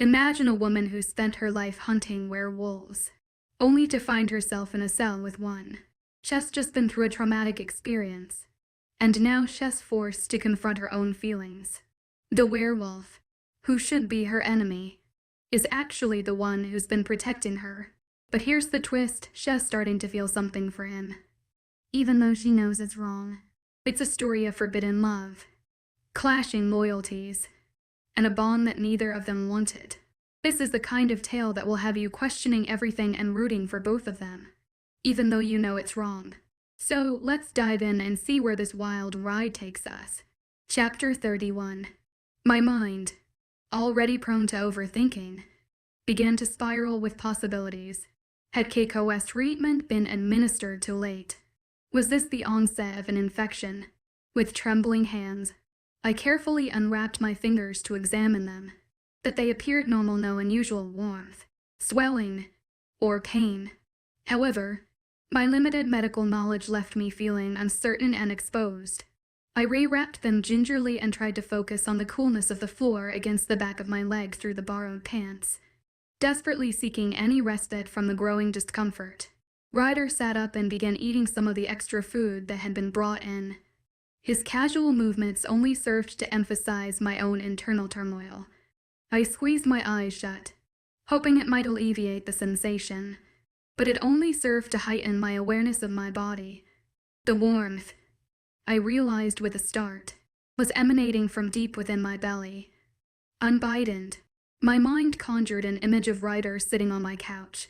Imagine a woman who spent her life hunting werewolves, only to find herself in a cell with one. She's just been through a traumatic experience, and now she's forced to confront her own feelings. The werewolf, who should be her enemy, is actually the one who's been protecting her. But here's the twist, she's starting to feel something for him, even though she knows it's wrong. It's a story of forbidden love, clashing loyalties, and a bond that neither of them wanted. This is the kind of tale that will have you questioning everything and rooting for both of them, even though you know it's wrong. So let's dive in and see where this wild ride takes us. Chapter 31. My mind, already prone to overthinking, began to spiral with possibilities. Had Keiko's treatment been administered too late? Was this the onset of an infection? With trembling hands, I carefully unwrapped my fingers to examine them, but they appeared normal, no unusual warmth, swelling, or pain. However, my limited medical knowledge left me feeling uncertain and exposed. I rewrapped them gingerly and tried to focus on the coolness of the floor against the back of my leg through the borrowed pants, desperately seeking any respite from the growing discomfort. Ryder sat up and began eating some of the extra food that had been brought in. His casual movements only served to emphasize my own internal turmoil. I squeezed my eyes shut, hoping it might alleviate the sensation, but it only served to heighten my awareness of my body. The warmth, I realized with a start, was emanating from deep within my belly. Unbidden, my mind conjured an image of Ryder sitting on my couch,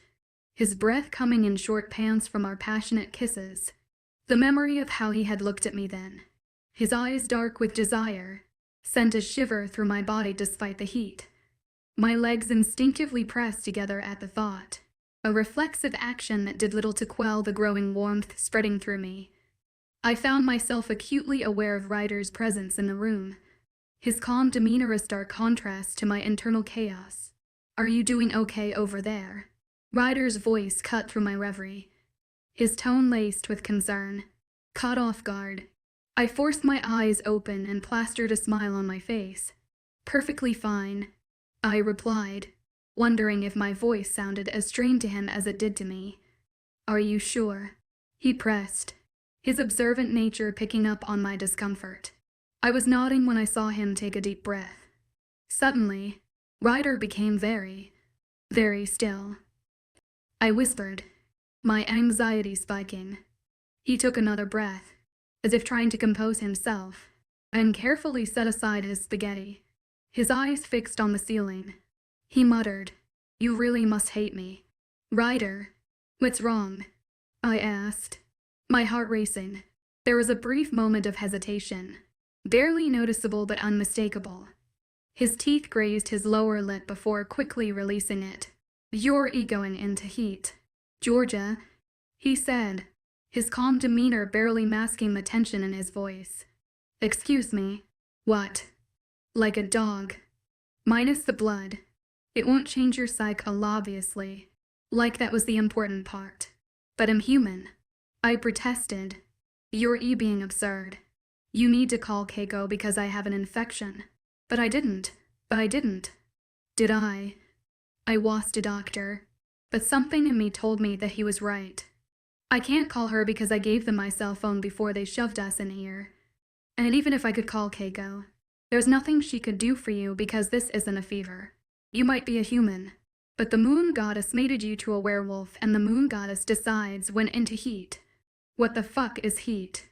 his breath coming in short pants from our passionate kisses. The memory of how he had looked at me then, his eyes dark with desire, sent a shiver through my body despite the heat. My legs instinctively pressed together at the thought, a reflexive action that did little to quell the growing warmth spreading through me. I found myself acutely aware of Ryder's presence in the room, his calm demeanor a stark contrast to my internal chaos. "Are you doing okay over there?" Ryder's voice cut through my reverie, his tone laced with concern. Caught off guard, I forced my eyes open and plastered a smile on my face. "Perfectly fine," I replied, wondering if my voice sounded as strained to him as it did to me. "Are you sure?" he pressed, his observant nature picking up on my discomfort. I was nodding when I saw him take a deep breath. Suddenly, Ryder became very, very still. I whispered, my anxiety spiking. He took another breath, as if trying to compose himself, and carefully set aside his spaghetti, his eyes fixed on the ceiling. He muttered, "You really must hate me." "Ryder, what's wrong?" I asked, my heart racing. There was a brief moment of hesitation, barely noticeable but unmistakable. His teeth grazed his lower lip before quickly releasing it. "You're egoing into heat, Georgia," he said, his calm demeanor barely masking the tension in his voice. "Excuse me, what?" "Like a dog. Minus the blood. It won't change your psyche, obviously. Like that was the important part. But I'm human," I protested. "You're being absurd. You need to call Keiko because I have an infection." But I didn't. Did I? I washed a doctor, but something in me told me that he was right. I can't call her because I gave them my cell phone before they shoved us in here. And even if I could call Keiko, there's nothing she could do for you because this isn't a fever. You might be a human, but the moon goddess mated you to a werewolf, and the moon goddess decides when into heat. What the fuck is heat?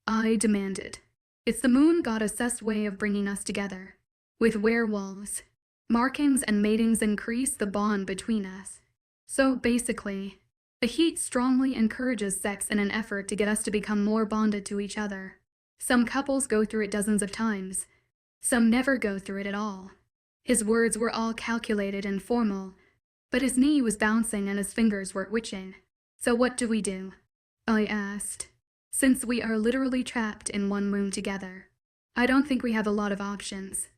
I demanded. It's the moon goddess's way of bringing us together. With werewolves, markings and matings increase the bond between us. So basically, the heat strongly encourages sex in an effort to get us to become more bonded to each other. Some couples go through it dozens of times. Some never go through it at all. His words were all calculated and formal, but his knee was bouncing and his fingers were twitching. "So what do we do?" I asked. "Since we are literally trapped in one room together, I don't think we have a lot of options.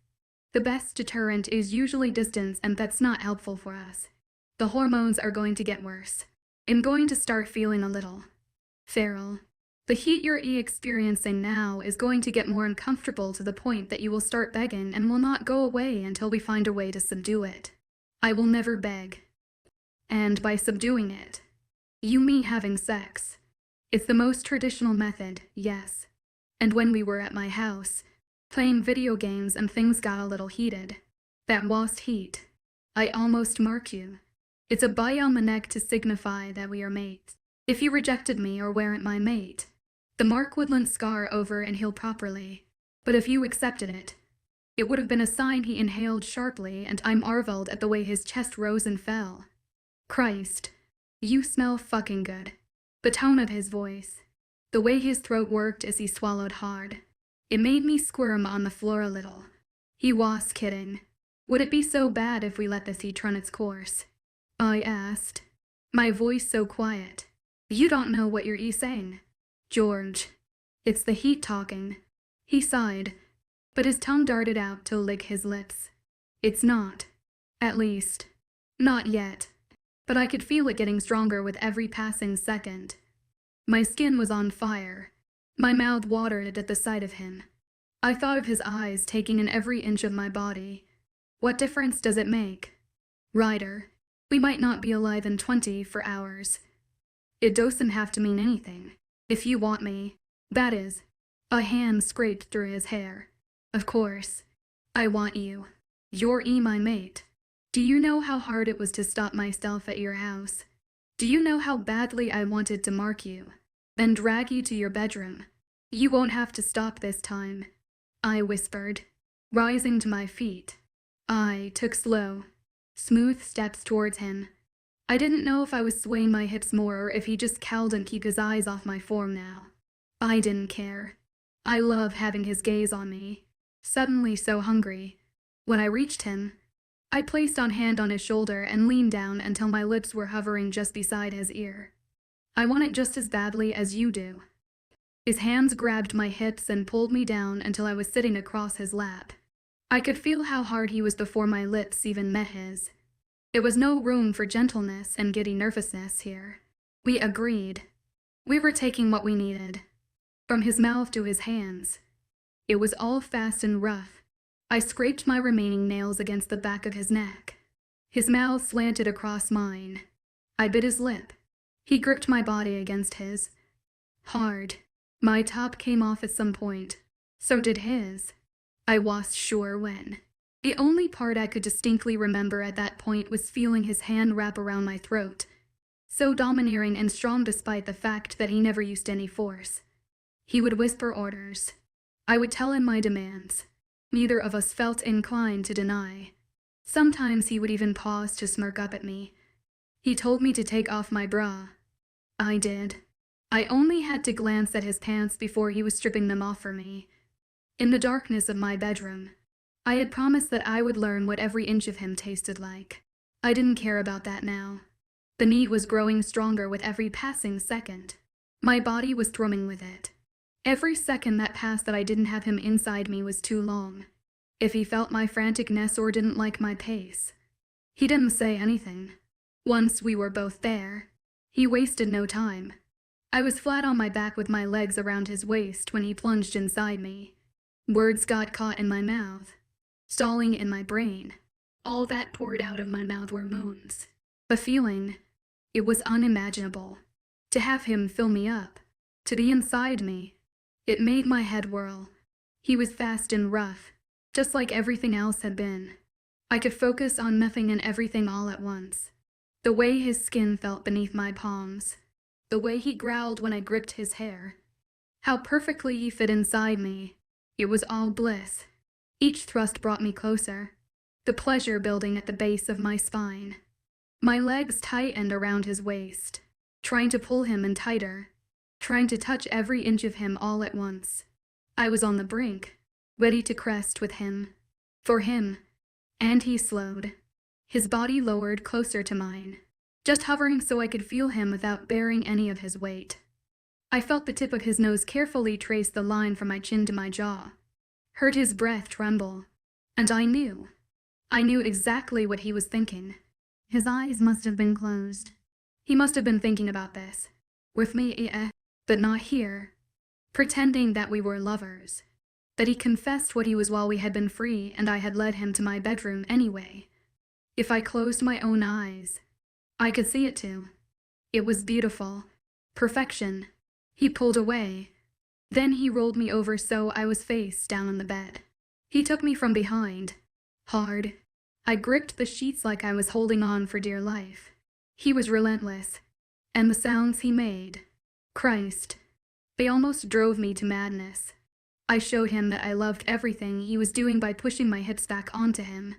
The best deterrent is usually distance, and that's not helpful for us. The hormones are going to get worse. I'm going to start feeling a little feral. The heat you're experiencing now is going to get more uncomfortable to the point that you will start begging and will not go away until we find a way to subdue it. I will never beg. And by subduing it, you mean having sex. It's the most traditional method, yes. And when we were at my house, playing video games and things got a little heated, that was heat. I almost mark you. It's a bite on the neck to signify that we are mates. If you rejected me or weren't my mate, the mark wouldn't scar over and heal properly. But if you accepted it, it would have been a sign. He inhaled sharply, and I marveled at the way his chest rose and fell. Christ, you smell fucking good. The tone of his voice, the way his throat worked as he swallowed hard, it made me squirm on the floor a little. He was kidding. Would it be so bad if we let this heat run its course? I asked, my voice so quiet. You don't know what you're saying, George. It's the heat talking. He sighed, but his tongue darted out to lick his lips. It's not. At least, not yet. But I could feel it getting stronger with every passing second. My skin was on fire. My mouth watered at the sight of him. I thought of his eyes taking in every inch of my body. What difference does it make? Ryder, we might not be alive in 24 hours. It doesn't have to mean anything. If you want me, that is. A hand scraped through his hair. Of course. I want you. You're my mate. Do you know how hard it was to stop myself at your house? Do you know how badly I wanted to mark you, then drag you to your bedroom? You won't have to stop this time, I whispered, rising to my feet. I took slow, smooth steps towards him. I didn't know if I was swaying my hips more or if he just cowed and keep his eyes off my form now. I didn't care. I love having his gaze on me, suddenly so hungry. When I reached him, I placed a hand on his shoulder and leaned down until my lips were hovering just beside his ear. I want it just as badly as you do. His hands grabbed my hips and pulled me down until I was sitting across his lap. I could feel how hard he was before my lips even met his. There was no room for gentleness and giddy nervousness here. We agreed. We were taking what we needed. From his mouth to his hands. It was all fast and rough. I scraped my remaining nails against the back of his neck. His mouth slanted across mine. I bit his lip. He gripped my body against his. Hard. My top came off at some point. So did his. I was sure when. The only part I could distinctly remember at that point was feeling his hand wrap around my throat. So domineering and strong despite the fact that he never used any force. He would whisper orders. I would tell him my demands. Neither of us felt inclined to deny. Sometimes he would even pause to smirk up at me. He told me to take off my bra. I did. I only had to glance at his pants before he was stripping them off for me. In the darkness of my bedroom, I had promised that I would learn what every inch of him tasted like. I didn't care about that now. The need was growing stronger with every passing second. My body was thrumming with it. Every second that passed that I didn't have him inside me was too long. If he felt my franticness or didn't like my pace. He didn't say anything. Once we were both there, he wasted no time. I was flat on my back with my legs around his waist when he plunged inside me. Words got caught in my mouth, stalling in my brain. All that poured out of my mouth were moans. The feeling, it was unimaginable. To have him fill me up, to be inside me. It made my head whirl. He was fast and rough, just like everything else had been. I could focus on nothing and everything all at once. The way his skin felt beneath my palms. The way he growled when I gripped his hair. How perfectly he fit inside me. It was all bliss. Each thrust brought me closer. The pleasure building at the base of my spine. My legs tightened around his waist, trying to pull him in tighter. Trying to touch every inch of him all at once. I was on the brink, ready to crest with him. For him. And he slowed. His body lowered closer to mine, just hovering so I could feel him without bearing any of his weight. I felt the tip of his nose carefully trace the line from my chin to my jaw. Heard his breath tremble. And I knew. I knew exactly what he was thinking. His eyes must have been closed. He must have been thinking about this. With me, but not here. Pretending that we were lovers. That he confessed what he was while we had been free and I had led him to my bedroom anyway. If I closed my own eyes, I could see it too. It was beautiful. Perfection. He pulled away. Then he rolled me over so I was face down on the bed. He took me from behind. Hard. I gripped the sheets like I was holding on for dear life. He was relentless. And the sounds he made. Christ. They almost drove me to madness. I showed him that I loved everything he was doing by pushing my hips back onto him,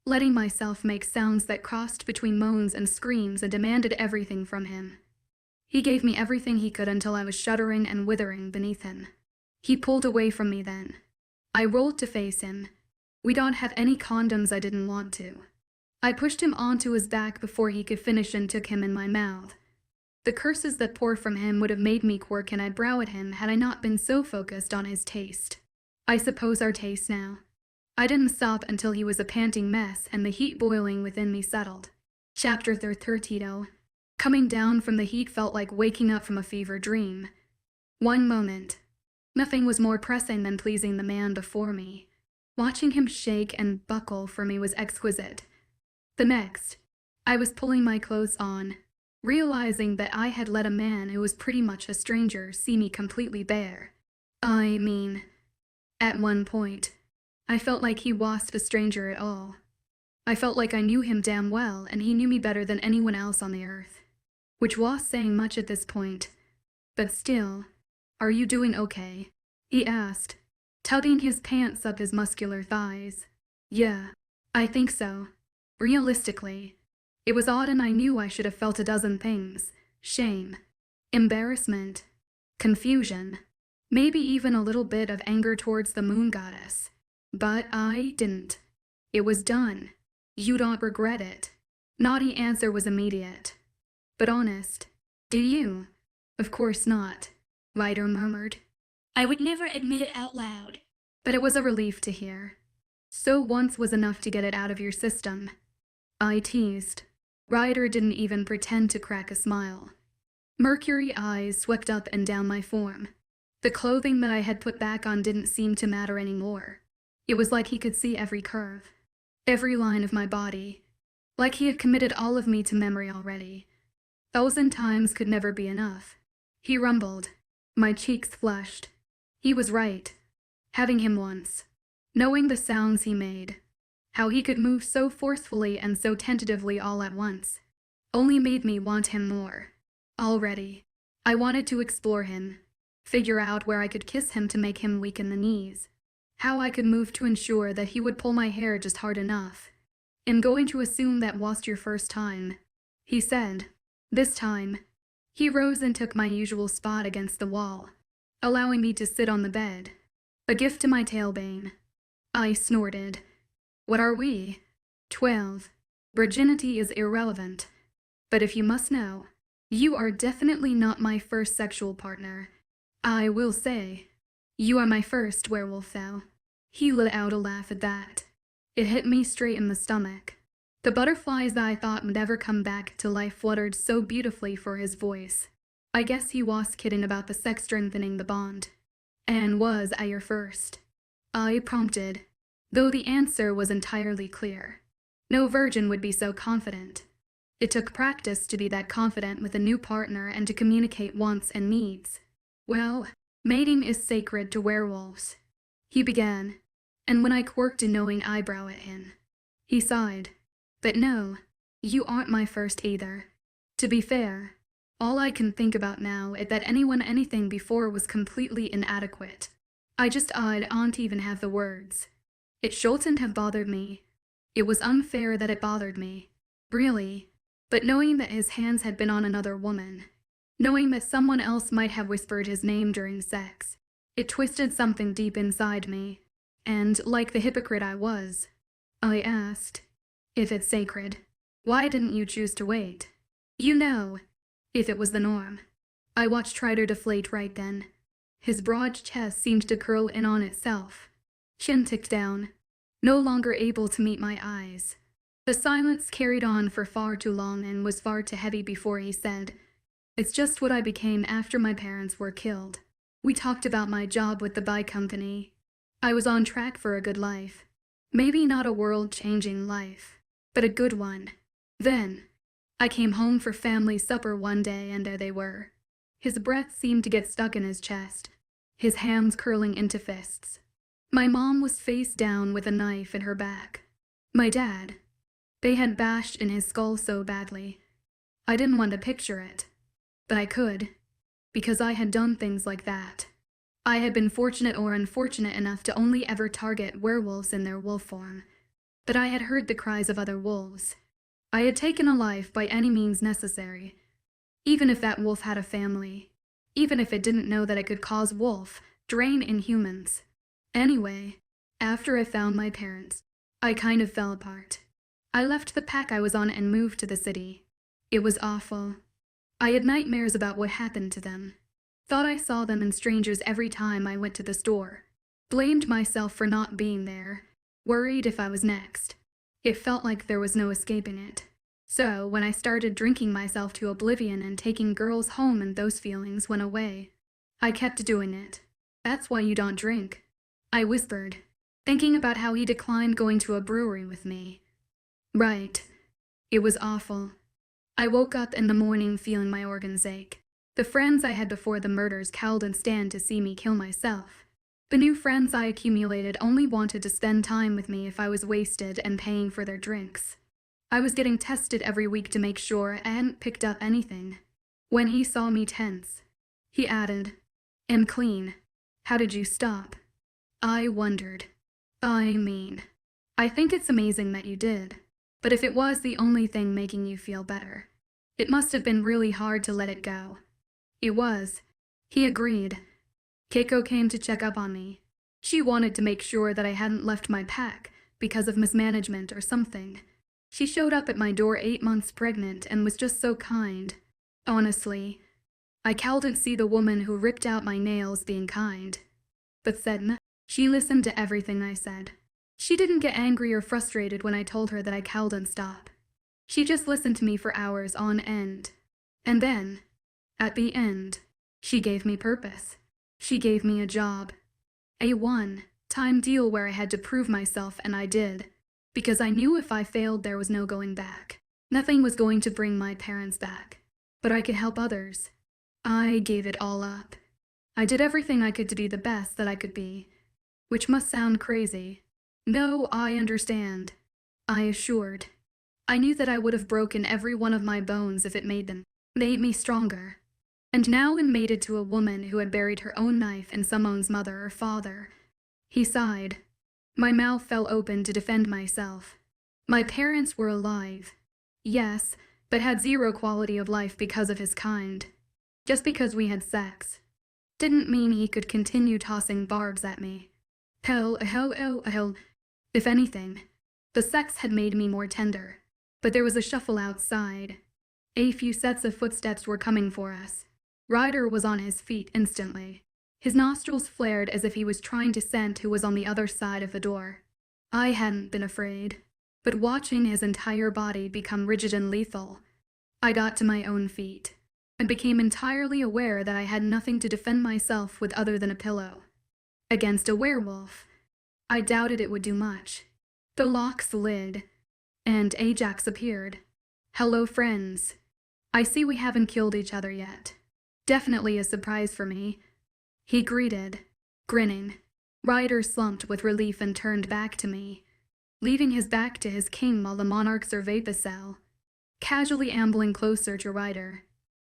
letting myself make sounds that crossed between moans and screams and demanded everything from him. He gave me everything he could until I was shuddering and withering beneath him. He pulled away from me then. I rolled to face him. We don't have any condoms. I didn't want to. I pushed him onto his back before he could finish and took him in my mouth. The curses that poured from him would have made me quirk an eyebrow at him had I not been so focused on his taste. I suppose our taste now. I didn't stop until he was a panting mess and the heat boiling within me settled. Chapter 30. Coming down from the heat felt like waking up from a fever dream. One moment. Nothing was more pressing than pleasing the man before me. Watching him shake and buckle for me was exquisite. The next, I was pulling my clothes on, realizing that I had let a man who was pretty much a stranger see me completely bare. I mean, at one point, I felt like he wasn't a stranger at all. I felt like I knew him damn well and he knew me better than anyone else on the earth. Which was saying much at this point. But still, are you doing okay? He asked, tugging his pants up his muscular thighs. Yeah, I think so. Realistically. It was odd and I knew I should have felt a dozen things. Shame. Embarrassment. Confusion. Maybe even a little bit of anger towards the moon goddess. But I didn't. It was done. You don't regret it. Naughty answer was immediate. But honest. Do you? Of course not. Ryder murmured. I would never admit it out loud. But it was a relief to hear. So once was enough to get it out of your system. I teased. Ryder didn't even pretend to crack a smile. Mercury eyes swept up and down my form. The clothing that I had put back on didn't seem to matter anymore. It was like he could see every curve, every line of my body. Like he had committed all of me to memory already. 1,000 times could never be enough. He rumbled. My cheeks flushed. He was right. Having him once. Knowing the sounds he made. How he could move so forcefully and so tentatively all at once. Only made me want him more. Already. I wanted to explore him. Figure out where I could kiss him to make him weaken the knees. How I could move to ensure that he would pull my hair just hard enough. I'm going to assume that was your first time. He said. This time. He rose and took my usual spot against the wall, allowing me to sit on the bed. A gift to my tailbone. I snorted. What are we? 12. Virginity is irrelevant. But if you must know, you are definitely not my first sexual partner. I will say, you are my first werewolf though. He let out a laugh at that. It hit me straight in the stomach. The butterflies that I thought would never come back to life fluttered so beautifully for his voice. I guess he was kidding about the sex strengthening the bond. And was I your first? I prompted, though the answer was entirely clear. No virgin would be so confident. It took practice to be that confident with a new partner and to communicate wants and needs. Well, mating is sacred to werewolves. He began, and when I quirked a knowing eyebrow at him, he sighed. But no, you aren't my first either. To be fair, all I can think about now is that anything before was completely inadequate. I don't even have the words. It shouldn't have bothered me. It was unfair that it bothered me. Really. But knowing that his hands had been on another woman, knowing that someone else might have whispered his name during sex, it twisted something deep inside me. And, like the hypocrite I was, I asked, if it's sacred, why didn't you choose to wait? You know, if it was the norm. I watched Ryder deflate right then. His broad chest seemed to curl in on itself. Chin ticked down, no longer able to meet my eyes. The silence carried on for far too long and was far too heavy before he said, it's just what I became after my parents were killed. We talked about my job with the bike company. I was on track for a good life. Maybe not a world-changing life, but a good one. Then, I came home for family supper one day and there they were. His breath seemed to get stuck in his chest, his hands curling into fists. My mom was face down with a knife in her back. My dad, they had bashed in his skull so badly. I didn't want to picture it, but I could, because I had done things like that. I had been fortunate or unfortunate enough to only ever target werewolves in their wolf form, but I had heard the cries of other wolves. I had taken a life by any means necessary, even if that wolf had a family, even if it didn't know that it could cause wolf, drain in humans. Anyway, after I found my parents, I kind of fell apart. I left the pack I was on and moved to the city. It was awful. I had nightmares about what happened to them. Thought I saw them and strangers every time I went to the store. Blamed myself for not being there. Worried if I was next. It felt like there was no escaping it. So, when I started drinking myself to oblivion and taking girls home and those feelings went away, I kept doing it. That's why you don't drink, I whispered, thinking about how he declined going to a brewery with me. Right. It was awful. I woke up in the morning feeling my organs ache. The friends I had before the murders cowled and stand to see me kill myself. The new friends I accumulated only wanted to spend time with me if I was wasted and paying for their drinks. I was getting tested every week to make sure I hadn't picked up anything. When he saw me tense, he added, "Am clean. How did you stop?" I wondered. I think it's amazing that you did. But if it was the only thing making you feel better, it must have been really hard to let it go. It was. He agreed. Keiko came to check up on me. She wanted to make sure that I hadn't left my pack because of mismanagement or something. She showed up at my door 8 months pregnant and was just so kind. Honestly, I couldn't see the woman who ripped out my nails being kind. But said nothing. She listened to everything I said. She didn't get angry or frustrated when I told her that I couldn't stop. She just listened to me for hours on end. And then, at the end, she gave me purpose. She gave me a job. A one-time deal where I had to prove myself, and I did. Because I knew if I failed there was no going back. Nothing was going to bring my parents back. But I could help others. I gave it all up. I did everything I could to be the best that I could be. Which must sound crazy. No, I understand. I assured. I knew that I would have broken every one of my bones if it made me stronger. And now I'm mated to a woman who had buried her own knife in someone's mother or father. He sighed. My mouth fell open to defend myself. My parents were alive. Yes, but had zero quality of life because of his kind. Just because we had sex didn't mean he could continue tossing barbs at me. Hell. If anything, the sex had made me more tender. But there was a shuffle outside. A few sets of footsteps were coming for us. Ryder was on his feet instantly. His nostrils flared as if he was trying to scent who was on the other side of the door. I hadn't been afraid, but watching his entire body become rigid and lethal, I got to my own feet and became entirely aware that I had nothing to defend myself with other than a pillow. Against a werewolf, I doubted it would do much. The lock slid, and Ajax appeared. "Hello, friends. I see we haven't killed each other yet. Definitely a surprise for me." He greeted, grinning. Ryder slumped with relief and turned back to me, leaving his back to his king while the monarch surveyed the cell, casually ambling closer to Ryder.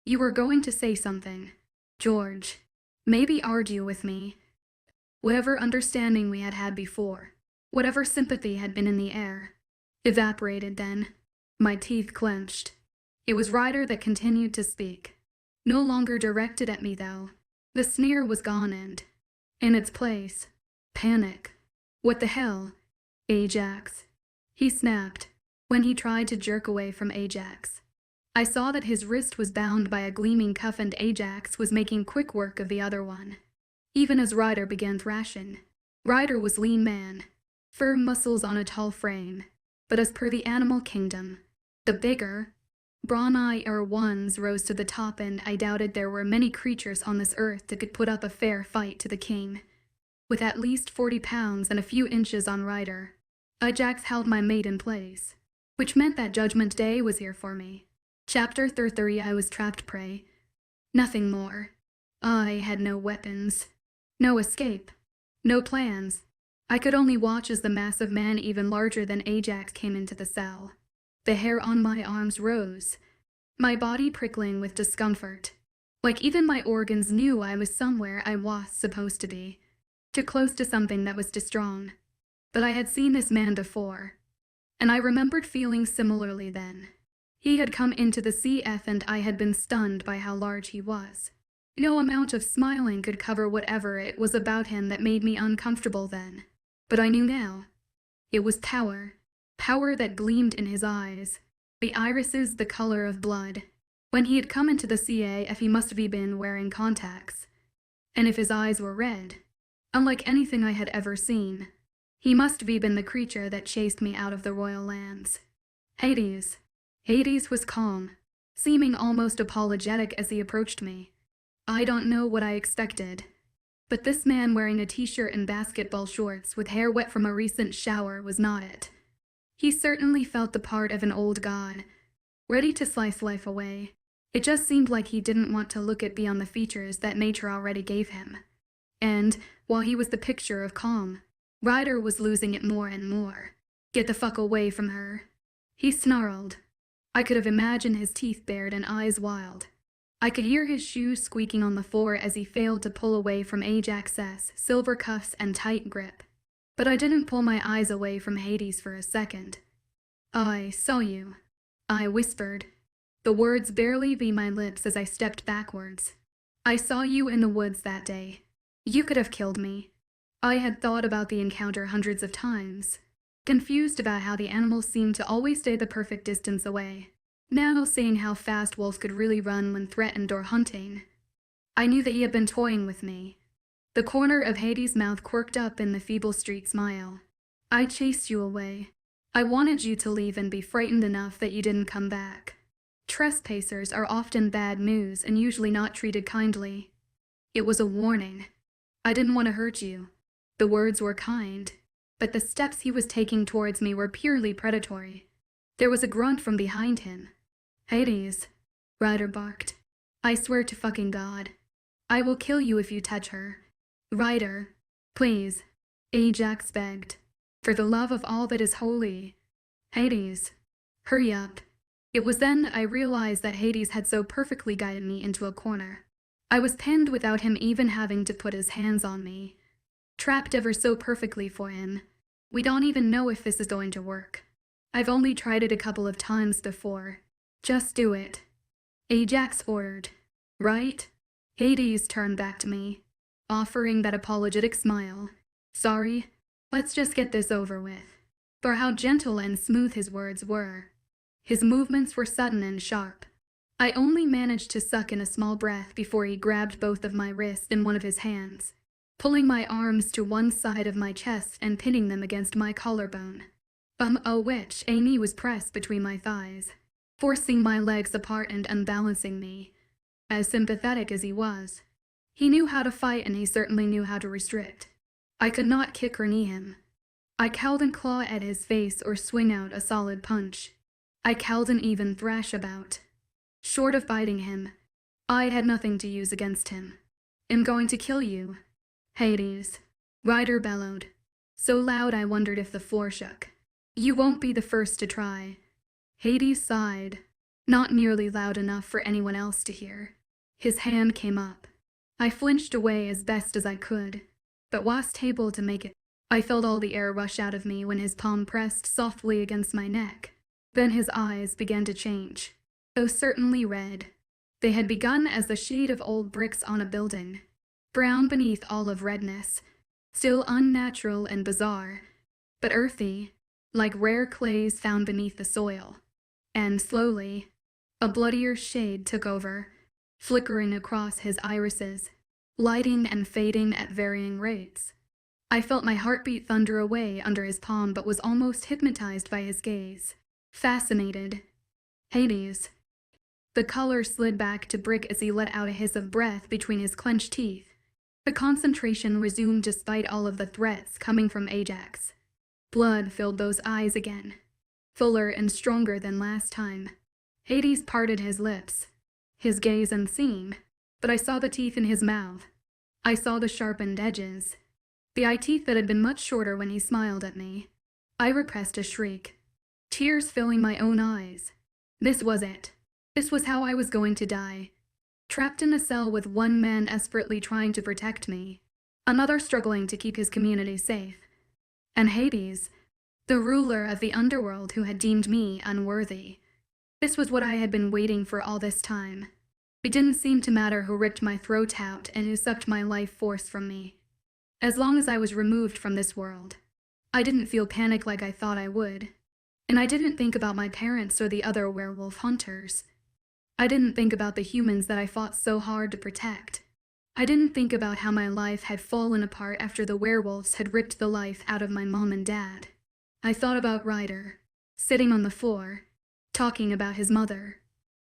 "You were going to say something, George. Maybe argue with me." Whatever understanding we had had before, whatever sympathy had been in the air, evaporated then. My teeth clenched. It was Ryder that continued to speak. No longer directed at me, though. The sneer was gone and, in its place, panic. "What the hell? Ajax." He snapped when he tried to jerk away from Ajax. I saw that his wrist was bound by a gleaming cuff and Ajax was making quick work of the other one. Even as Ryder began thrashing. Ryder was lean man, firm muscles on a tall frame, but as per the animal kingdom, the bigger, brawny ones rose to the top, and I doubted there were many creatures on this earth that could put up a fair fight to the king. With at least 40 pounds and a few inches on Ryder, Ajax held my mate in place. which meant that Judgment Day was here for me. Chapter 33. I was trapped prey. Nothing more. I had no weapons. No escape. No plans. I could only watch as the massive man even larger than Ajax came into the cell. The hair on my arms rose, my body prickling with discomfort. Like even my organs knew I was somewhere I was supposed to be. Too close to something that was too strong. But I had seen this man before, and I remembered feeling similarly then. He had come into the CF and I had been stunned by how large he was. No amount of smiling could cover whatever it was about him that made me uncomfortable then. But I knew now. It was power. Power that gleamed in his eyes. The irises the color of blood. When he had come into the CAF, he must have been wearing contacts. And if his eyes were red, unlike anything I had ever seen, he must have been the creature that chased me out of the royal lands. Hades. Hades was calm, seeming almost apologetic as he approached me. I don't know what I expected, but this man wearing a t-shirt and basketball shorts with hair wet from a recent shower was not it. He certainly felt the part of an old god, ready to slice life away. It just seemed like he didn't want to look at beyond the features that nature already gave him. And, while he was the picture of calm, Ryder was losing it more and more. Get the fuck away from her. He snarled. I could have imagined his teeth bared and eyes wild. I could hear his shoes squeaking on the floor as he failed to pull away from Ajax's silver cuffs and tight grip. But I didn't pull my eyes away from Hades for a second. I saw you. I whispered. The words barely leaving my lips as I stepped backwards. I saw you in the woods that day. You could have killed me. I had thought about the encounter hundreds of times, confused about how the animals seemed to always stay the perfect distance away. Now seeing how fast wolves could really run when threatened or hunting, I knew that he had been toying with me. The corner of Hades' mouth quirked up in the feeble street smile. I chased you away. I wanted you to leave and be frightened enough that you didn't come back. Trespassers are often bad news and usually not treated kindly. It was a warning. I didn't want to hurt you. The words were kind, but the steps he was taking towards me were purely predatory. There was a grunt from behind him. Hades, Ryder barked. I swear to fucking God. I will kill you if you touch her. Ryder, please, Ajax begged. For the love of all that is holy. Hades, hurry up. It was then I realized that Hades had so perfectly guided me into a corner. I was pinned without him even having to put his hands on me. Trapped ever so perfectly for him. We don't even know if this is going to work. I've only tried it a couple of times before. Just do it. Ajax ordered. Right? Hades turned back to me, offering that apologetic smile. Sorry, let's just get this over with. For how gentle and smooth his words were. His movements were sudden and sharp. I only managed to suck in a small breath before he grabbed both of my wrists in one of his hands, pulling my arms to one side of my chest and pinning them against my collarbone. Which a knee was pressed between my thighs, forcing my legs apart and unbalancing me. As sympathetic as he was, he knew how to fight and he certainly knew how to restrict. I could not kick or knee him. I cowed and claw at his face or swing out a solid punch. I cowed and even thrash about. Short of biting him, I had nothing to use against him. I'm going to kill you. Hades, Ryder bellowed, so loud I wondered if the floor shook. You won't be the first to try. Hades sighed, not nearly loud enough for anyone else to hear. His hand came up. I flinched away as best as I could, but wasn't able to make it. I felt all the air rush out of me when his palm pressed softly against my neck. Then his eyes began to change, though certainly red. They had begun as the shade of old bricks on a building, brown beneath olive redness, still unnatural and bizarre, but earthy, like rare clays found beneath the soil. And slowly, a bloodier shade took over, flickering across his irises, lighting and fading at varying rates. I felt my heartbeat thunder away under his palm but was almost hypnotized by his gaze. Fascinated. Hades. The color slid back to brick as he let out a hiss of breath between his clenched teeth. The concentration resumed despite all of the threats coming from Ajax. Blood filled those eyes again. fuller and stronger than last time. Hades parted his lips, his gaze unseeing, but I saw the teeth in his mouth. I saw the sharpened edges, the eye teeth that had been much shorter when he smiled at me. I repressed a shriek, tears filling my own eyes. This was it. This was how I was going to die. Trapped in a cell with one man desperately trying to protect me, another struggling to keep his community safe. And Hades, the ruler of the underworld who had deemed me unworthy. This was what I had been waiting for all this time. It didn't seem to matter who ripped my throat out and who sucked my life force from me. As long as I was removed from this world, I didn't feel panic like I thought I would. And I didn't think about my parents or the other werewolf hunters. I didn't think about the humans that I fought so hard to protect. I didn't think about how my life had fallen apart after the werewolves had ripped the life out of my mom and dad. I thought about Ryder, sitting on the floor, talking about his mother.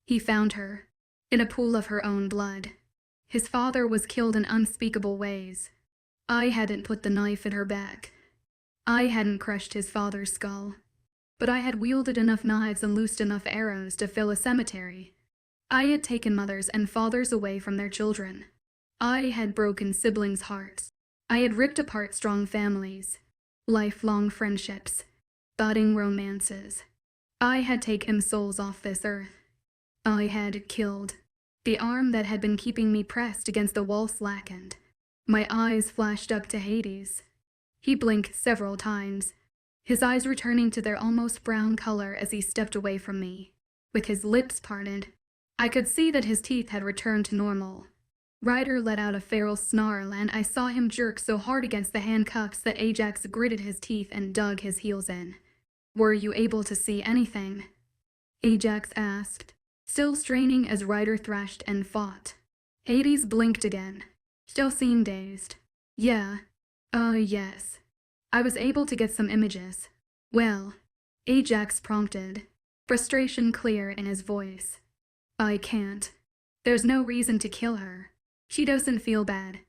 He found her, in a pool of her own blood. His father was killed in unspeakable ways. I hadn't put the knife in her back. I hadn't crushed his father's skull. But I had wielded enough knives and loosed enough arrows to fill a cemetery. I had taken mothers and fathers away from their children. I had broken siblings' hearts. I had ripped apart strong families, lifelong friendships, budding romances. I had taken souls off this earth. I had killed. The arm that had been keeping me pressed against the wall slackened. My eyes flashed up to Hades. He blinked several times, his eyes returning to their almost brown color as he stepped away from me. With his lips parted, I could see that his teeth had returned to normal. Ryder let out a feral snarl, and I saw him jerk so hard against the handcuffs that Ajax gritted his teeth and dug his heels in. "Were you able to see anything?" Ajax asked, still straining as Ryder thrashed and fought. Hades blinked again, still seemed dazed. Yes. I was able to get some images." "Well," Ajax prompted, frustration clear in his voice. "I can't. There's no reason to kill her. She doesn't feel bad.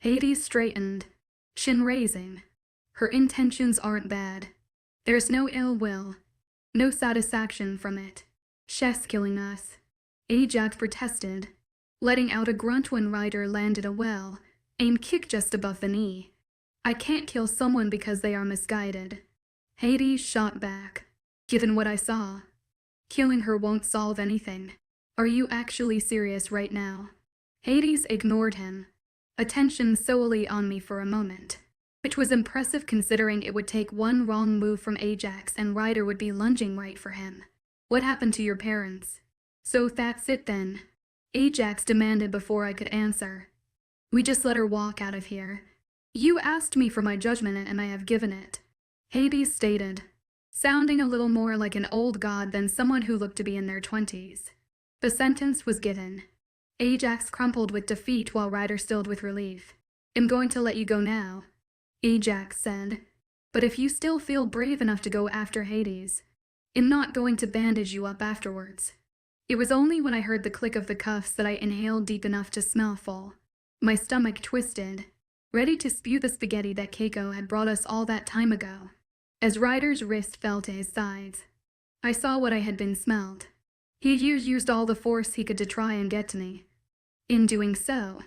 Hades straightened, chin raising. "Her intentions aren't bad. There's no ill will, no satisfaction from it. She's killing us." Ajax protested, letting out a grunt when Ryder landed a well-aimed kick just above the knee. "I can't kill someone because they are misguided." Hades shot back. "Given what I saw, killing her won't solve anything. Are you actually serious right now?" Hades ignored him, attention solely on me for a moment, which was impressive considering it would take one wrong move from Ajax and Ryder would be lunging right for him. "What happened to your parents?" "So that's it then?" Ajax demanded before I could answer. "We just let her walk out of here. You asked me for my judgment and I have given it," Hades stated, sounding a little more like an old god than someone who looked to be in their 20s. The sentence was given. Ajax crumpled with defeat while Ryder stilled with relief. "I'm going to let you go now," Ajax said. "But if you still feel brave enough to go after Hades, I'm not going to bandage you up afterwards." It was only when I heard the click of the cuffs that I inhaled deep enough to smell full. My stomach twisted, ready to spew the spaghetti that Keiko had brought us all that time ago. As Ryder's wrist fell to his sides, I saw what I had been smelled. He used all the force he could to try and get to me. In doing so,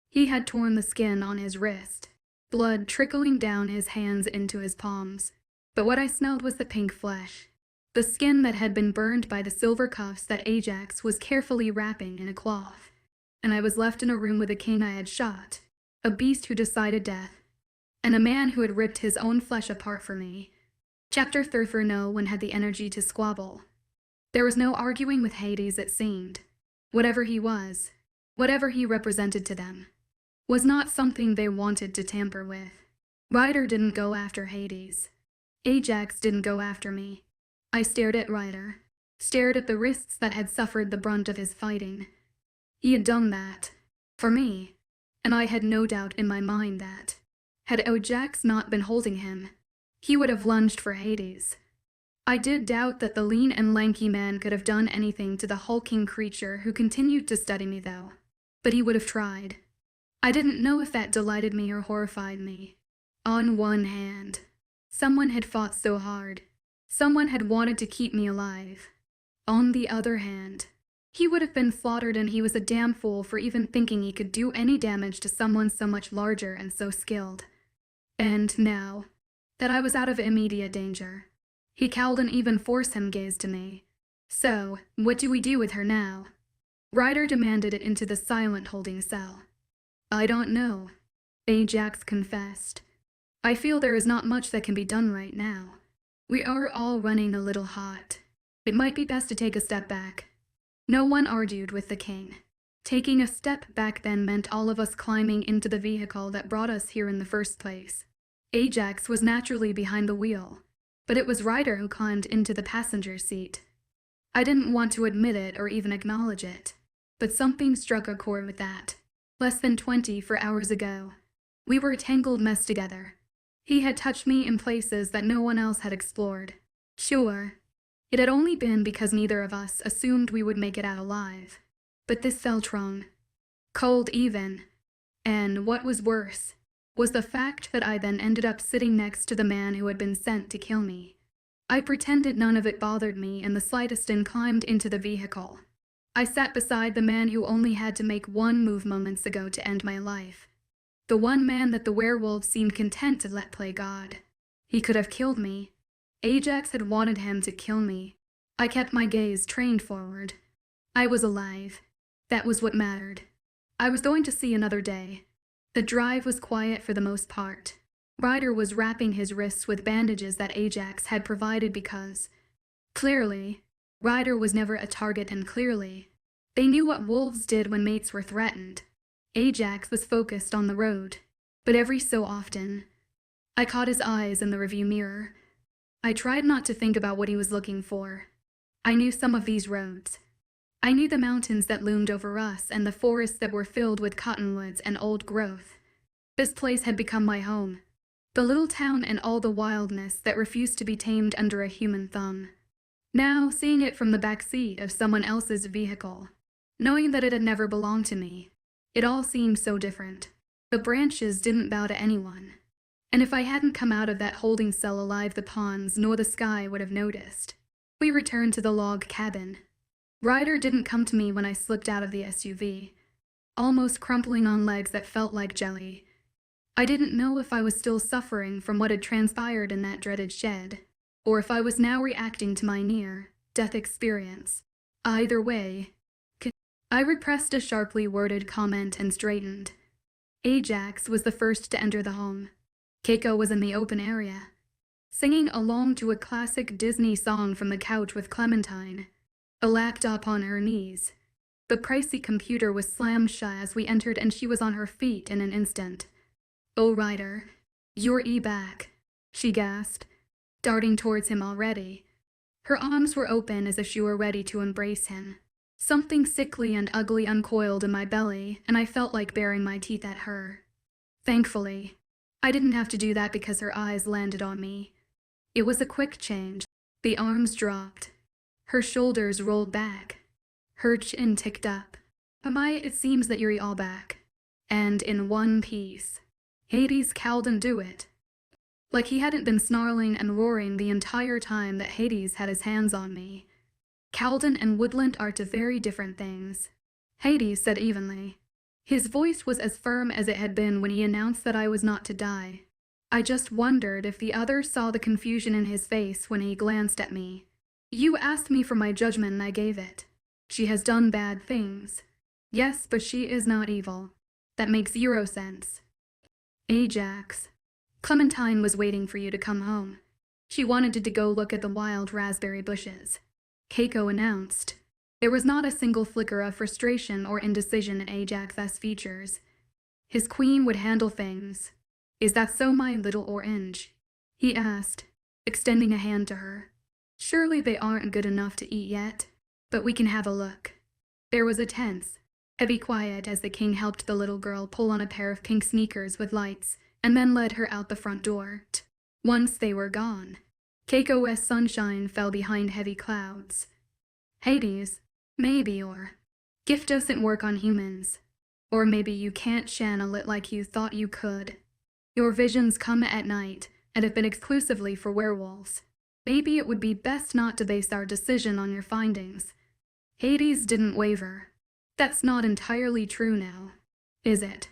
he had torn the skin on his wrist, blood trickling down his hands into his palms. But what I smelled was the pink flesh, the skin that had been burned by the silver cuffs that Ajax was carefully wrapping in a cloth. And I was left in a room with a king I had shot, a beast who decided death, and a man who had ripped his own flesh apart for me. Chapter 3. No one had the energy to squabble. There was no arguing with Hades, it seemed. Whatever he was, whatever he represented to them, was not something they wanted to tamper with. Ryder didn't go after Hades. Ajax didn't go after me. I stared at Ryder, stared at the wrists that had suffered the brunt of his fighting. He had done that, for me, and I had no doubt in my mind that, had Ajax not been holding him, he would have lunged for Hades. I did doubt that the lean and lanky man could have done anything to the hulking creature who continued to study me, though. But he would have tried. I didn't know if that delighted me or horrified me. On one hand, Someone had fought so hard. Someone had wanted to keep me alive. On the other hand, he would have been slaughtered, and he was a damn fool for even thinking he could do any damage to someone so much larger and so skilled. And now that I was out of immediate danger, he cowled and even forced him gaze to me. So, what do we do with her now? Ryder demanded it into the silent holding cell. I don't know, Ajax confessed. I feel there is not much that can be done right now. We are all running a little hot. It might be best to take a step back. No one argued with the king. Taking a step back then meant all of us climbing into the vehicle that brought us here in the first place. Ajax was naturally behind the wheel, but it was Ryder who climbed into the passenger seat. I didn't want to admit it or even acknowledge it, but something struck a chord with that. Less than 24 hours ago, we were a tangled mess together. He had touched me in places that no one else had explored. Sure, it had only been because neither of us assumed we would make it out alive. But this felt wrong. Cold even. And what was worse was the fact that I then ended up sitting next to the man who had been sent to kill me. I pretended none of it bothered me in the slightest and climbed into the vehicle. I sat beside the man who only had to make one move moments ago to end my life. The one man that the werewolves seemed content to let play God. He could have killed me. Ajax had wanted him to kill me. I kept my gaze trained forward. I was alive. That was what mattered. I was going to see another day. The drive was quiet for the most part. Ryder was wrapping his wrists with bandages that Ajax had provided because, clearly, Ryder was never a target, and clearly, they knew what wolves did when mates were threatened. Ajax was focused on the road, but every so often, I caught his eyes in the rearview mirror. I tried not to think about what he was looking for. I knew some of these roads. I knew the mountains that loomed over us and the forests that were filled with cottonwoods and old growth. This place had become my home. The little town and all the wildness that refused to be tamed under a human thumb. Now, seeing it from the back seat of someone else's vehicle, knowing that it had never belonged to me, it all seemed so different. The branches didn't bow to anyone. And if I hadn't come out of that holding cell alive, the ponds nor the sky would have noticed. We returned to the log cabin. Ryder didn't come to me when I slipped out of the SUV, almost crumpling on legs that felt like jelly. I didn't know if I was still suffering from what had transpired in that dreaded shed, or if I was now reacting to my near-death experience. Either way, I repressed a sharply worded comment and straightened. Ajax was the first to enter the home. Keiko was in the open area, singing along to a classic Disney song from the couch with Clementine, a laptop on her knees. The pricey computer was slammed shut as we entered, and she was on her feet in an instant. "Oh, Ryder, you're back," she gasped, darting towards him already. Her arms were open as if she were ready to embrace him. Something sickly and ugly uncoiled in my belly, and I felt like baring my teeth at her. Thankfully, I didn't have to do that because her eyes landed on me. It was a quick change. The arms dropped. Her shoulders rolled back. Her chin ticked up. "Amaya, it seems that you're all back. And in one piece." Hades cowled and do it. Like he hadn't been snarling and roaring the entire time that Hades had his hands on me. Cowlden and Woodland are two very different things, Hades said evenly. His voice was as firm as it had been when he announced that I was not to die. I just wondered if the others saw the confusion in his face when he glanced at me. "You asked me for my judgment and I gave it. She has done bad things. Yes, but she is not evil. That makes zero sense." "Ajax, Clementine was waiting for you to come home. She wanted to go look at the wild raspberry bushes," Keiko announced. There was not a single flicker of frustration or indecision in Ajax's features. His queen would handle things. "Is that so, my little orange?" he asked, extending a hand to her. "Surely they aren't good enough to eat yet, but we can have a look." There was a tense, heavy quiet as the king helped the little girl pull on a pair of pink sneakers with lights and then led her out the front door. Once they were gone, Keiko's sunshine fell behind heavy clouds. "Hades, maybe your gift doesn't work on humans. Or maybe you can't channel it like you thought you could. Your visions come at night, and have been exclusively for werewolves. Maybe it would be best not to base our decision on your findings. Hades didn't waver. That's not entirely true now, is it?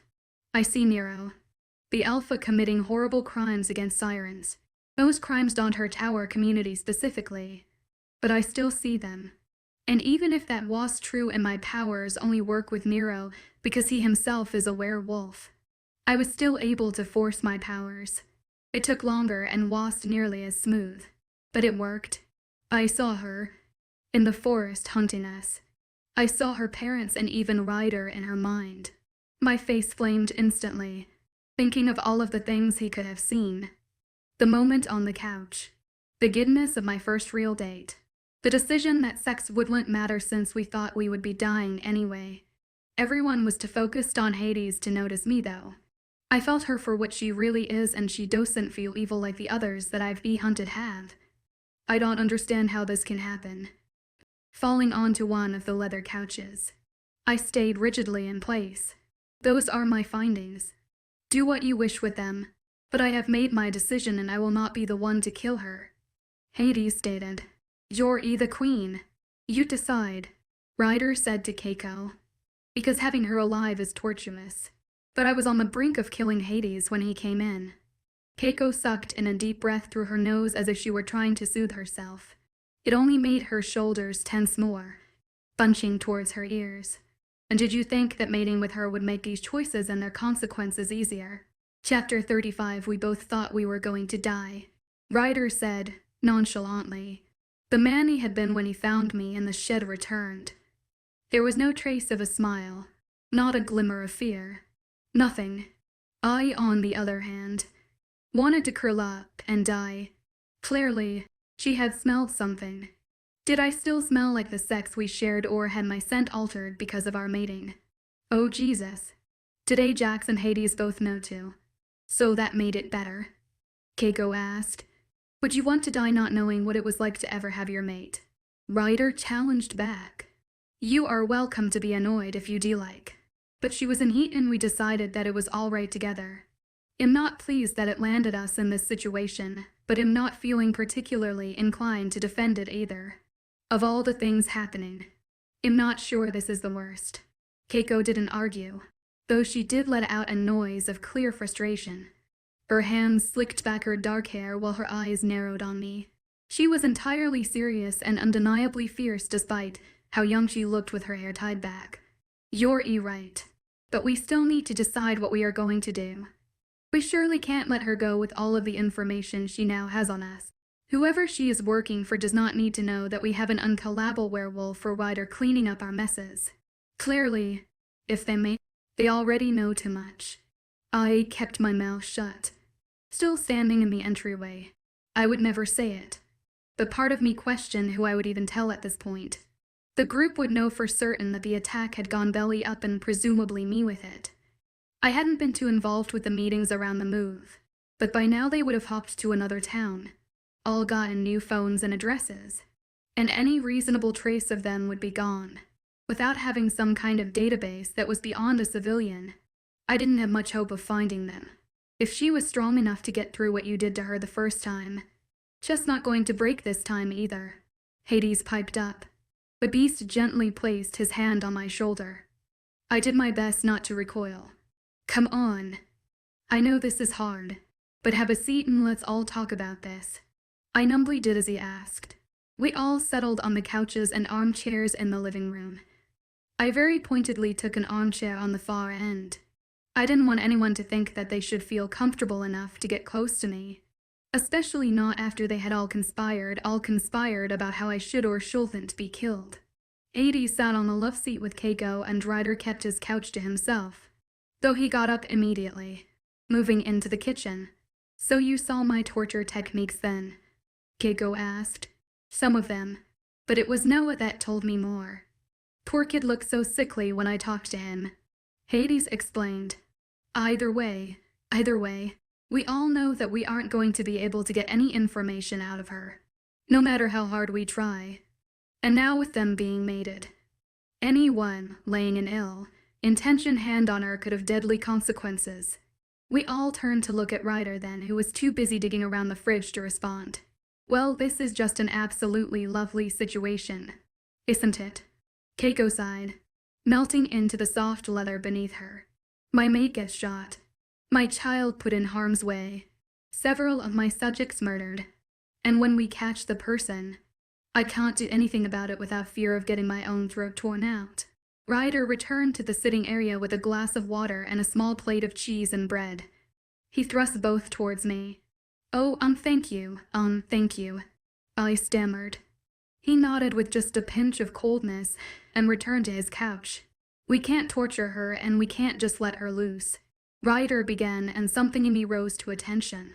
I see Nero, the Alpha, committing horrible crimes against sirens. Those crimes don't hurt our community specifically, but I still see them. And even if that was true and my powers only work with Nero because he himself is a werewolf, I was still able to force my powers. It took longer and wasn't nearly as smooth, but it worked. I saw her in the forest hunting us. I saw her parents and even Ryder in her mind. My face flamed instantly, thinking of all of the things he could have seen. The moment on the couch, the giddiness of my first real date, the decision that sex wouldn't matter since we thought we would be dying anyway. Everyone was too focused on Hades to notice me, though. I felt her for what she really is, and she doesn't feel evil like the others that I've hunted have. I don't understand how this can happen. Falling onto one of the leather couches, I stayed rigidly in place. Those are my findings. Do what you wish with them, but I have made my decision and I will not be the one to kill her. Hades stated. You're the queen. You decide, Ryder said to Keiko. Because having her alive is torturous. But I was on the brink of killing Hades when he came in. Keiko sucked in a deep breath through her nose as if she were trying to soothe herself. It only made her shoulders tense more, bunching towards her ears. And did you think that mating with her would make these choices and their consequences easier? Chapter 35. We both thought we were going to die, Ryder said, nonchalantly. The man he had been when he found me in the shed returned. There was no trace of a smile, not a glimmer of fear. Nothing. I, on the other hand, wanted to curl up and die. Clearly, she had smelled something. Did I still smell like the sex we shared, or had my scent altered because of our mating? Oh Jesus. Did Ajax and Hades both know too? So that made it better? Keiko asked. Would you want to die not knowing what it was like to ever have your mate? Ryder challenged back. You are welcome to be annoyed if you do like. But she was in heat and we decided that it was all right together. I'm not pleased that it landed us in this situation, but am not feeling particularly inclined to defend it either. Of all the things happening, I'm not sure this is the worst. Keiko didn't argue, though she did let out a noise of clear frustration. Her hands slicked back her dark hair while her eyes narrowed on me. She was entirely serious and undeniably fierce despite how young she looked with her hair tied back. You're right, but we still need to decide what we are going to do. We surely can't let her go with all of the information she now has on us. Whoever she is working for does not need to know that we have an uncallable werewolf or Ryder cleaning up our messes. Clearly, if they may, they already know too much. I kept my mouth shut, still standing in the entryway. I would never say it, but part of me questioned who I would even tell at this point. The group would know for certain that the attack had gone belly up, and presumably me with it. I hadn't been too involved with the meetings around the move, but by now they would have hopped to another town, all gotten new phones and addresses, and any reasonable trace of them would be gone. Without having some kind of database that was beyond a civilian, I didn't have much hope of finding them. If she was strong enough to get through what you did to her the first time, just not going to break this time either. Hades piped up. The beast gently placed his hand on my shoulder. I did my best not to recoil. Come on. I know this is hard, but have a seat and let's all talk about this. I numbly did as he asked. We all settled on the couches and armchairs in the living room. I very pointedly took an armchair on the far end. I didn't want anyone to think that they should feel comfortable enough to get close to me, especially not after they had all conspired about how I should or shouldn't be killed. Hades sat on the love seat with Keiko, and Ryder kept his couch to himself, though he got up immediately, moving into the kitchen. So you saw my torture techniques then? Keiko asked. Some of them, but it was Noah that told me more. Poor kid looked so sickly when I talked to him. Hades explained. Either way, we all know that we aren't going to be able to get any information out of her, no matter how hard we try. And now with them being mated, anyone laying an ill-intentioned hand on her could have deadly consequences. We all turned to look at Ryder then, who was too busy digging around the fridge to respond. Well, this is just an absolutely lovely situation, isn't it? Keiko sighed, melting into the soft leather beneath her. My mate gets shot. My child put in harm's way. Several of my subjects murdered. And when we catch the person, I can't do anything about it without fear of getting my own throat torn out. Ryder returned to the sitting area with a glass of water and a small plate of cheese and bread. He thrust both towards me. Oh, thank you, thank you, I stammered. He nodded with just a pinch of coldness and returned to his couch. We can't torture her and we can't just let her loose. Ryder began, and something in me rose to attention.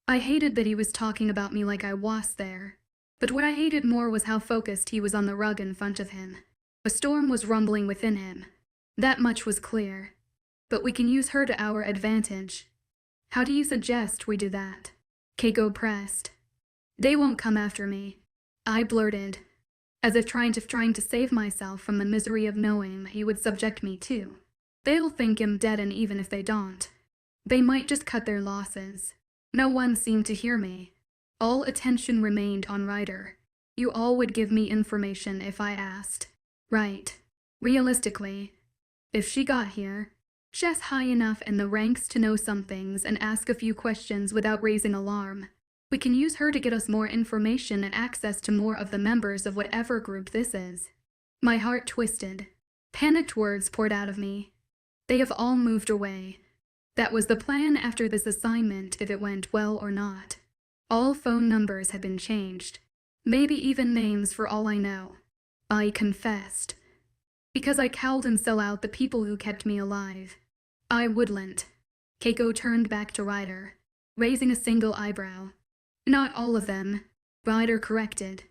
I hated that he was talking about me like I was there. But what I hated more was how focused he was on the rug in front of him. A storm was rumbling within him. That much was clear. But we can use her to our advantage. How do you suggest we do that? Keiko pressed. They won't come after me, I blurted, as if trying to save myself from the misery of knowing he would subject me too. They'll think him dead, and even if they don't, they might just cut their losses. No one seemed to hear me. All attention remained on Ryder. You all would give me information if I asked. Right. Realistically, if she got here, she's high enough in the ranks to know some things and ask a few questions without raising alarm. We can use her to get us more information and access to more of the members of whatever group this is. My heart twisted. Panicked words poured out of me. They have all moved away. That was the plan after this assignment, if it went well or not. All phone numbers had been changed. Maybe even names, for all I know. I confessed. Because I cowed and sell out the people who kept me alive. I wouldn't. Keiko turned back to Ryder, raising a single eyebrow. Not all of them, Ryder corrected.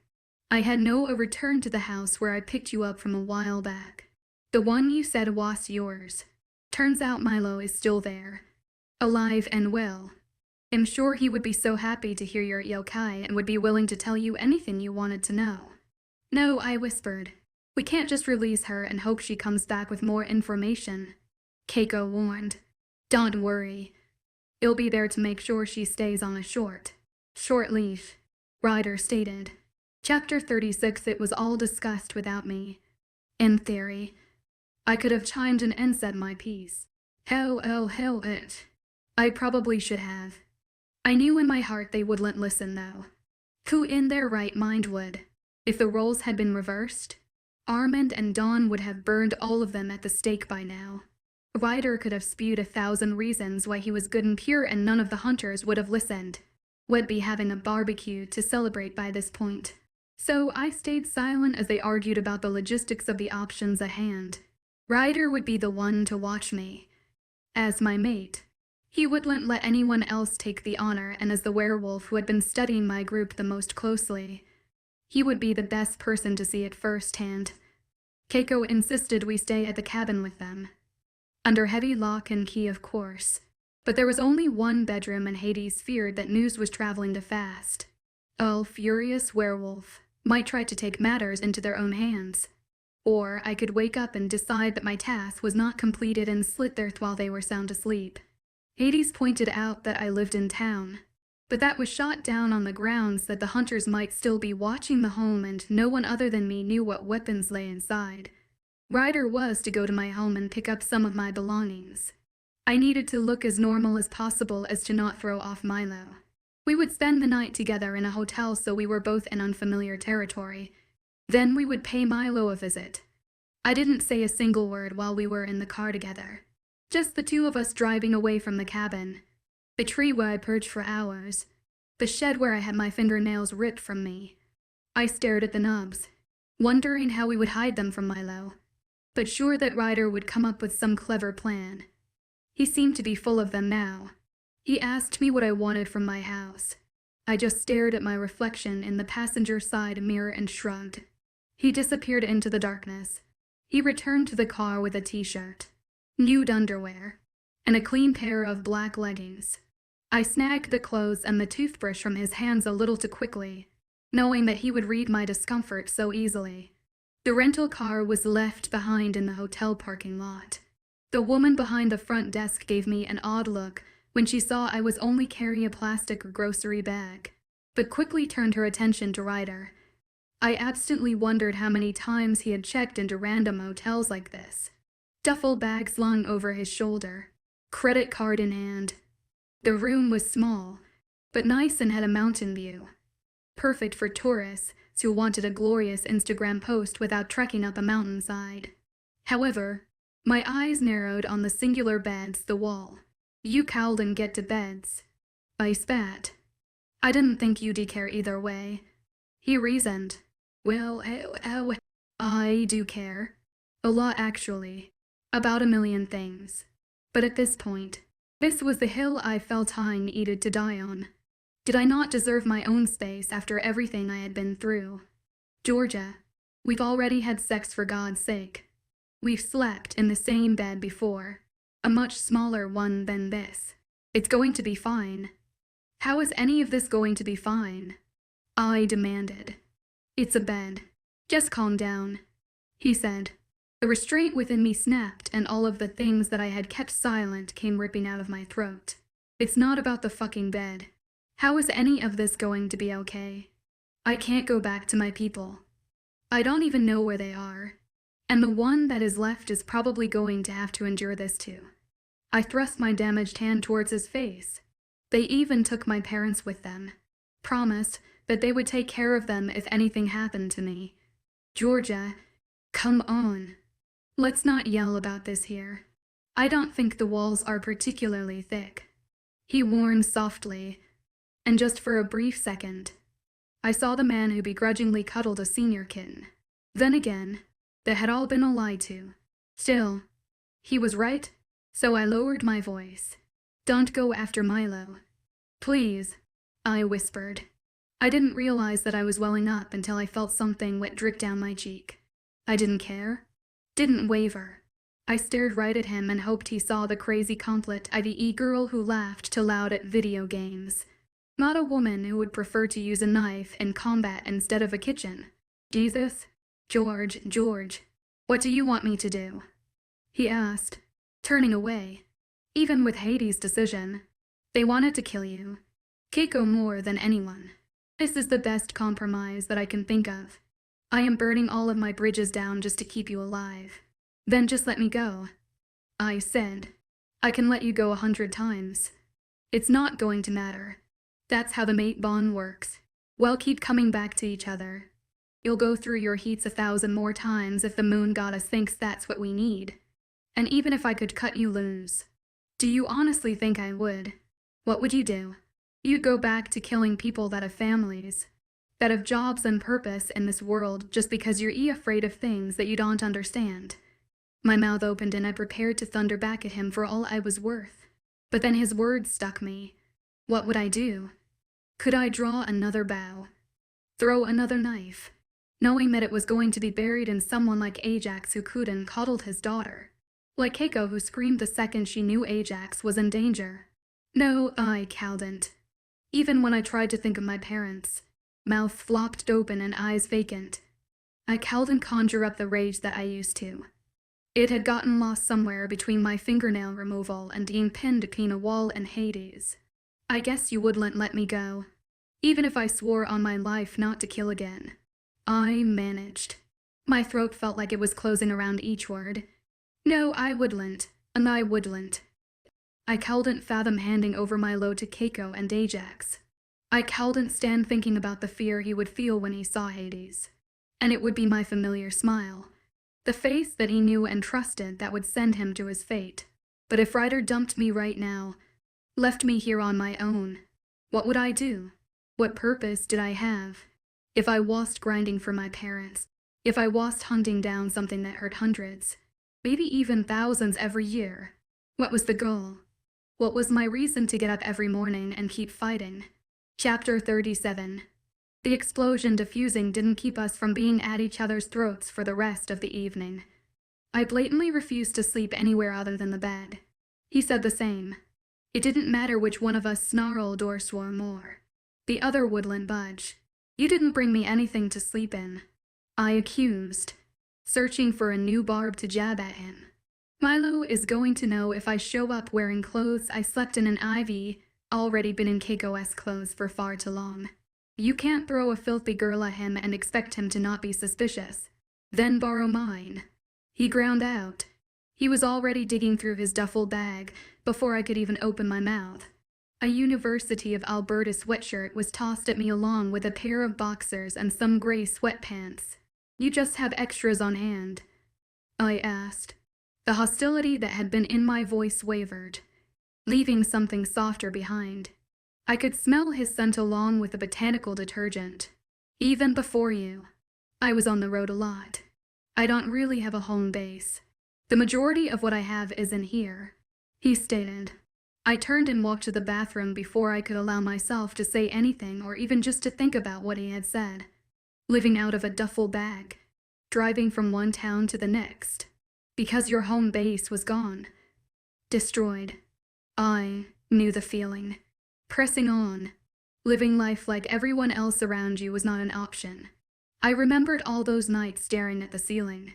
I had no return to the house where I picked you up from a while back. The one you said was yours. Turns out Milo is still there. Alive and well. I'm sure he would be so happy to hear your yokai and would be willing to tell you anything you wanted to know. No, I whispered. We can't just release her and hope she comes back with more information. Keiko warned. Don't worry. I'll be there to make sure she stays on a short leash, Ryder stated. Chapter 36. It was all discussed without me. In theory, I could have chimed in and said my piece. Hell it. I probably should have. I knew in my heart they wouldn't listen though. Who in their right mind would? If the roles had been reversed, Armand and Dawn would have burned all of them at the stake by now. Ryder could have spewed 1,000 reasons why he was good and pure, and none of the hunters would have listened. Would be having a barbecue to celebrate by this point. So I stayed silent as they argued about the logistics of the options at hand. Ryder would be the one to watch me. As my mate, he wouldn't let anyone else take the honor, and as the werewolf who had been studying my group the most closely, he would be the best person to see it firsthand. Keiko insisted we stay at the cabin with them. Under heavy lock and key, of course. But there was only one bedroom, and Hades feared that news was traveling too fast. A furious werewolf might try to take matters into their own hands. Or I could wake up and decide that my task was not completed and slit their throat while they were sound asleep. Hades pointed out that I lived in town, but that was shot down on the grounds that the hunters might still be watching the home, and no one other than me knew what weapons lay inside. Ryder was to go to my home and pick up some of my belongings. I needed to look as normal as possible as to not throw off Milo. We would spend the night together in a hotel, so we were both in unfamiliar territory. Then we would pay Milo a visit. I didn't say a single word while we were in the car together. Just the two of us driving away from the cabin. The tree where I perched for hours. The shed where I had my fingernails ripped from me. I stared at the nubs, wondering how we would hide them from Milo, but sure that Ryder would come up with some clever plan. He seemed to be full of them now. He asked me what I wanted from my house. I just stared at my reflection in the passenger side mirror and shrugged. He disappeared into the darkness. He returned to the car with a t-shirt, nude underwear, and a clean pair of black leggings. I snagged the clothes and the toothbrush from his hands a little too quickly, knowing that he would read my discomfort so easily. The rental car was left behind in the hotel parking lot. The woman behind the front desk gave me an odd look when she saw I was only carrying a plastic grocery bag, but quickly turned her attention to Ryder. I absently wondered how many times he had checked into random hotels like this. Duffel bag slung over his shoulder, credit card in hand. The room was small, but nice and had a mountain view. Perfect for tourists who wanted a glorious Instagram post without trekking up a mountainside. However, my eyes narrowed on the singular beds the wall. "You Calden get to beds," I spat. "I didn't think you'd care either way," he reasoned. "Well, I do care. A lot, actually. About a million things. But at this point, this was the hill I felt I needed to die on. Did I not deserve my own space after everything I had been through? Georgia, we've already had sex for God's sake. We've slept in the same bed before, a much smaller one than this. It's going to be fine." "How is any of this going to be fine?" I demanded. "It's a bed. Just calm down," he said. The restraint within me snapped, and all of the things that I had kept silent came ripping out of my throat. "It's not about the fucking bed. How is any of this going to be okay? I can't go back to my people. I don't even know where they are. And the one that is left is probably going to have to endure this too." I thrust my damaged hand towards his face. "They even took my parents with them. Promised that they would take care of them if anything happened to me. Georgia, come on. Let's not yell about this here. I don't think the walls are particularly thick," he warned softly, and just for a brief second, I saw the man who begrudgingly cuddled a senior kitten. Then again, that had all been a lie too. Still, he was right, so I lowered my voice. "Don't go after Milo. Please," I whispered. I didn't realize that I was welling up until I felt something wet drip down my cheek. I didn't care. Didn't waver. I stared right at him and hoped he saw the crazy complete IDE girl who laughed too loud at video games. Not a woman who would prefer to use a knife in combat instead of a kitchen. "Jesus? George, what do you want me to do?" he asked, turning away. "Even with Hades' decision, they wanted to kill you. Keiko more than anyone. This is the best compromise that I can think of. I am burning all of my bridges down just to keep you alive. Then just let me go." I said. "I can let you go 100 times. It's not going to matter. That's how the mate bond works. We'll keep coming back to each other. You'll go through your heats 1,000 more times if the moon goddess thinks that's what we need. And even if I could cut you loose, do you honestly think I would? What would you do? You'd go back to killing people that have families, that have jobs and purpose in this world just because you're afraid of things that you don't understand." My mouth opened and I prepared to thunder back at him for all I was worth. But then his words stuck me. What would I do? Could I draw another bow? Throw another knife? Knowing that it was going to be buried in someone like Ajax who couldn't coddled his daughter. Like Keiko who screamed the second she knew Ajax was in danger. No, I couldn't. Even when I tried to think of my parents, mouth flopped open and eyes vacant, I couldn't conjure up the rage that I used to. It had gotten lost somewhere between my fingernail removal and being pinned between a wall and Hades. "I guess you wouldn't let me go, even if I swore on my life not to kill again." I managed. My throat felt like it was closing around each word. "No, I wouldn't, and I wouldn't." I couldn't fathom handing over my load to Keiko and Ajax. I couldn't stand thinking about the fear he would feel when he saw Hades. And it would be my familiar smile. The face that he knew and trusted that would send him to his fate. But if Ryder dumped me right now, left me here on my own, what would I do? What purpose did I have? If I wasn't grinding for my parents, if I wasn't hunting down something that hurt hundreds, maybe even thousands every year, what was the goal? What was my reason to get up every morning and keep fighting? Chapter 37. The explosion diffusing didn't keep us from being at each other's throats for the rest of the evening. I blatantly refused to sleep anywhere other than the bed. He said the same. It didn't matter which one of us snarled or swore more. The other wouldn't budge. "You didn't bring me anything to sleep in," I accused, searching for a new barb to jab at him. Milo is going to know if I show up wearing clothes I slept in, and Ivy already been in Keiko's clothes for far too long. You can't throw a filthy girl at him and expect him to not be suspicious. Then borrow mine. He ground out. He was already digging through his duffel bag before I could even open my mouth. A University of Alberta sweatshirt was tossed at me along with a pair of boxers and some gray sweatpants. You just have extras on hand? I asked. The hostility that had been in my voice wavered, leaving something softer behind. I could smell his scent along with the botanical detergent. Even before you. I was on the road a lot. I don't really have a home base. The majority of what I have is in here, he stated. I turned and walked to the bathroom before I could allow myself to say anything or even just to think about what he had said. Living out of a duffel bag. Driving from one town to the next. Because your home base was gone. Destroyed. I knew the feeling. Pressing on. Living life like everyone else around you was not an option. I remembered all those nights staring at the ceiling,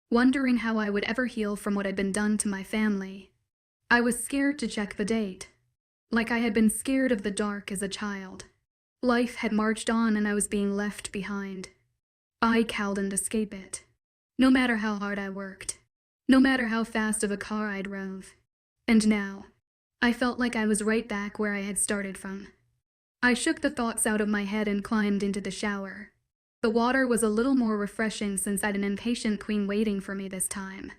wondering how I would ever heal from what had been done to my family. I was scared to check the date, like I had been scared of the dark as a child. Life had marched on and I was being left behind. I couldn't escape it. No matter how hard I worked, no matter how fast of a car I drove. And now, I felt like I was right back where I had started from. I shook the thoughts out of my head and climbed into the shower. The water was a little more refreshing since I'd an impatient queen waiting for me this time.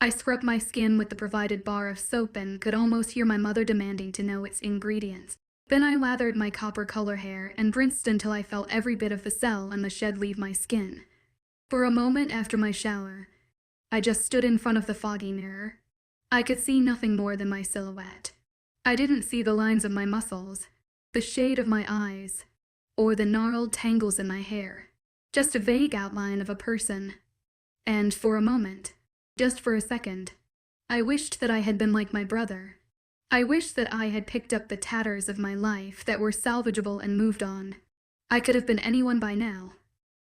I scrubbed my skin with the provided bar of soap and could almost hear my mother demanding to know its ingredients. Then I lathered my copper color hair and rinsed until I felt every bit of the cell and the shed leave my skin. For a moment after my shower, I just stood in front of the foggy mirror. I could see nothing more than my silhouette. I didn't see the lines of my muscles, the shade of my eyes, or the gnarled tangles in my hair. Just a vague outline of a person. And for a moment, just for a second, I wished that I had been like my brother. I wished that I had picked up the tatters of my life that were salvageable and moved on. I could have been anyone by now.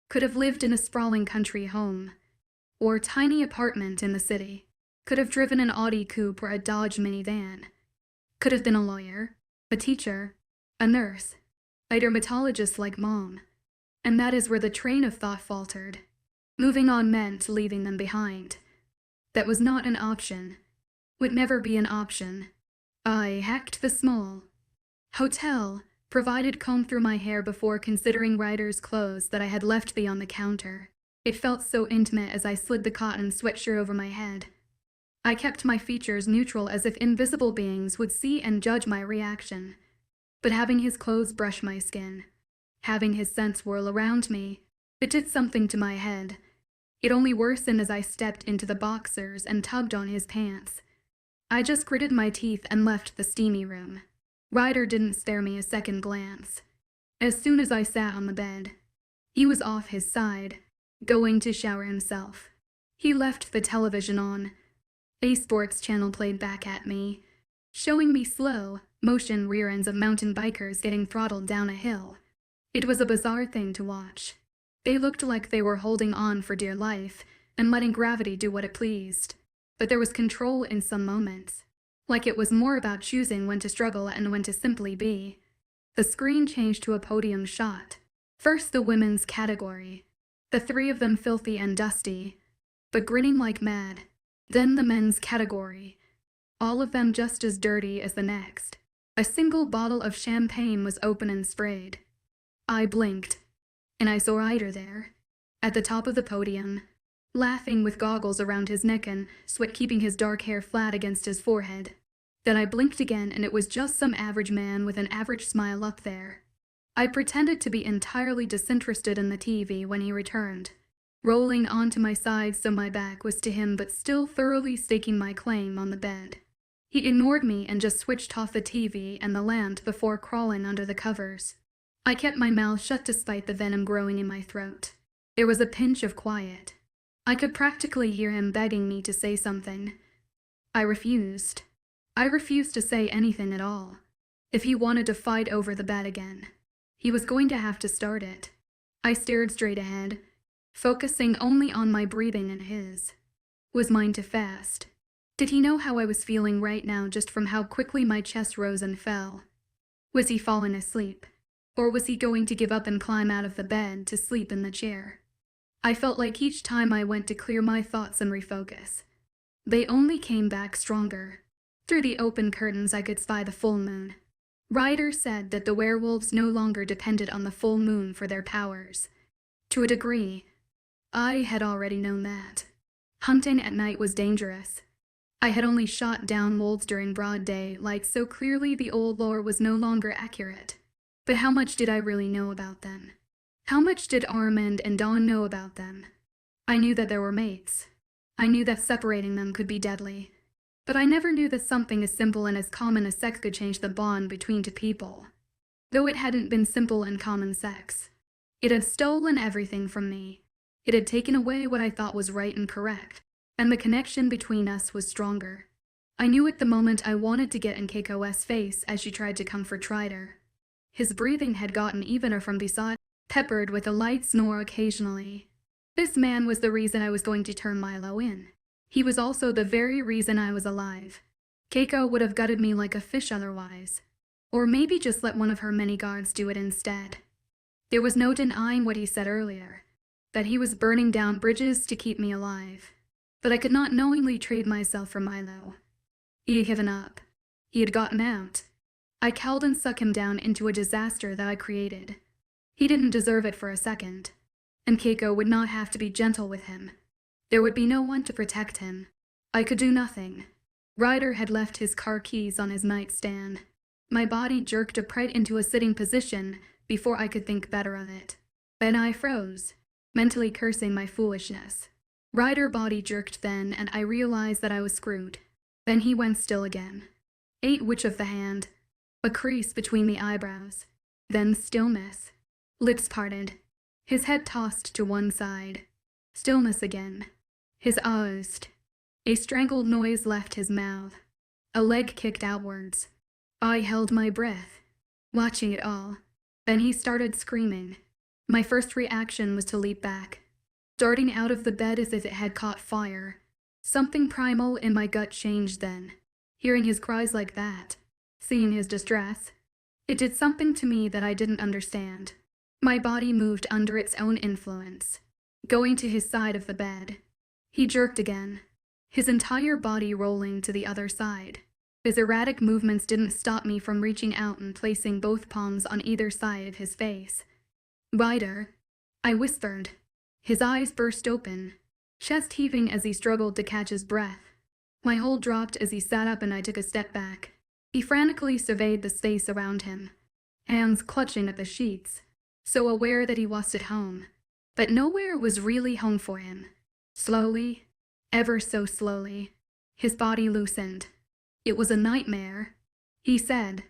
Could have lived in a sprawling country home, or tiny apartment in the city. Could have driven an Audi coupe or a Dodge minivan. Could have been a lawyer, a teacher, a nurse, a dermatologist like Mom. And that is where the train of thought faltered. Moving on meant leaving them behind. That was not an option. Would never be an option. I hacked the small hotel, provided comb through my hair before considering Ryder's clothes that I had left beyond the counter. It felt so intimate as I slid the cotton sweatshirt over my head. I kept my features neutral as if invisible beings would see and judge my reaction. But having his clothes brush my skin, having his scent swirl around me, it did something to my head. It only worsened as I stepped into the boxers and tugged on his pants. I just gritted my teeth and left the steamy room. Ryder didn't spare me a second glance. As soon as I sat on the bed, he was off his side, going to shower himself. He left the television on. A sports channel played back at me, showing me slow motion rear ends of mountain bikers getting throttled down a hill. It was a bizarre thing to watch. They looked like they were holding on for dear life and letting gravity do what it pleased. But there was control in some moments, like it was more about choosing when to struggle and when to simply be. The screen changed to a podium shot. First the women's category, the three of them filthy and dusty, but grinning like mad. Then the men's category, all of them just as dirty as the next. A single bottle of champagne was open and sprayed. I blinked, and I saw Ryder there, at the top of the podium, laughing with goggles around his neck and sweat keeping his dark hair flat against his forehead. Then I blinked again and it was just some average man with an average smile up there. I pretended to be entirely disinterested in the TV when he returned, rolling onto my side so my back was to him but still thoroughly staking my claim on the bed. He ignored me and just switched off the TV and the lamp before crawling under the covers. I kept my mouth shut despite the venom growing in my throat. There was a pinch of quiet. I could practically hear him begging me to say something. I refused. I refused to say anything at all. If he wanted to fight over the bed again, he was going to have to start it. I stared straight ahead, focusing only on my breathing and his. Was mine too fast? Did he know how I was feeling right now just from how quickly my chest rose and fell? Was he fallen asleep? Or was he going to give up and climb out of the bed to sleep in the chair? I felt like each time I went to clear my thoughts and refocus, they only came back stronger. Through the open curtains I could spy the full moon. Ryder said that the werewolves no longer depended on the full moon for their powers. To a degree, I had already known that. Hunting at night was dangerous. I had only shot down wolves during broad daylight, so clearly the old lore was no longer accurate. But how much did I really know about them? How much did Armand and Dawn know about them? I knew that there were mates. I knew that separating them could be deadly. But I never knew that something as simple and as common as sex could change the bond between two people. Though it hadn't been simple and common sex. It had stolen everything from me. It had taken away what I thought was right and correct, and the connection between us was stronger. I knew at the moment I wanted to get in Keiko's face as she tried to comfort Ryder. His breathing had gotten evener from beside, peppered with a light snore occasionally. This man was the reason I was going to turn Milo in. He was also the very reason I was alive. Keiko would have gutted me like a fish otherwise. Or maybe just let one of her many guards do it instead. There was no denying what he said earlier, that he was burning down bridges to keep me alive. But I could not knowingly trade myself for Milo. He had given up. He had gotten out. I cowed and sucked him down into a disaster that I created. He didn't deserve it for a second, and Keiko would not have to be gentle with him. There would be no one to protect him. I could do nothing. Ryder had left his car keys on his nightstand. My body jerked upright into a sitting position before I could think better of it. Then I froze, mentally cursing my foolishness. Ryder's body jerked then, and I realized that I was screwed. Then he went still again. A twitch of the hand, a crease between the eyebrows, then stillness. Lips parted. His head tossed to one side. Stillness again. His eyes. A strangled noise left his mouth. A leg kicked outwards. I held my breath, watching it all. Then he started screaming. My first reaction was to leap back, darting out of the bed as if it had caught fire. Something primal in my gut changed then. Hearing his cries like that, seeing his distress, it did something to me that I didn't understand. My body moved under its own influence, going to his side of the bed. He jerked again, his entire body rolling to the other side. His erratic movements didn't stop me from reaching out and placing both palms on either side of his face. "Ryder," I whispered. His eyes burst open, chest heaving as he struggled to catch his breath. My hold dropped as he sat up and I took a step back. He frantically surveyed the space around him, hands clutching at the sheets, so aware that he was at home. But nowhere was really home for him. Slowly, ever so slowly, his body loosened. It was a nightmare, he said,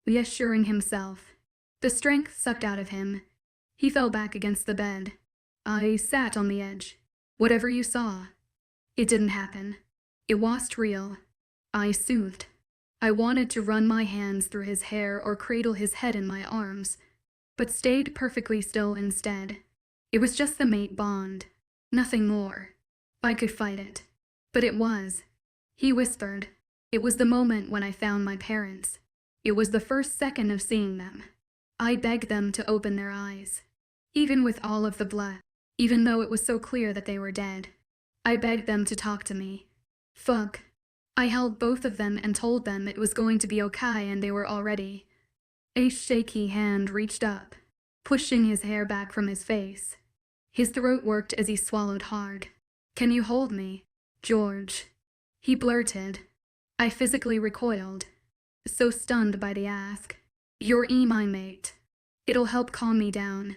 reassuring himself. The strength sucked out of him. He fell back against the bed. I sat on the edge. Whatever you saw, it didn't happen. It wasn't real. I soothed. I wanted to run my hands through his hair or cradle his head in my arms, but stayed perfectly still instead. It was just the mate bond, nothing more. I could fight it. But it was. He whispered. It was the moment when I found my parents. It was the first second of seeing them. I begged them to open their eyes. Even with all of the blood, even though it was so clear that they were dead. I begged them to talk to me. Fuck. I held both of them and told them it was going to be okay and they were all ready. A shaky hand reached up, pushing his hair back from his face. His throat worked as he swallowed hard. "Can you hold me, George?" he blurted. I physically recoiled, so stunned by the ask. "You're my mate. It'll help calm me down,"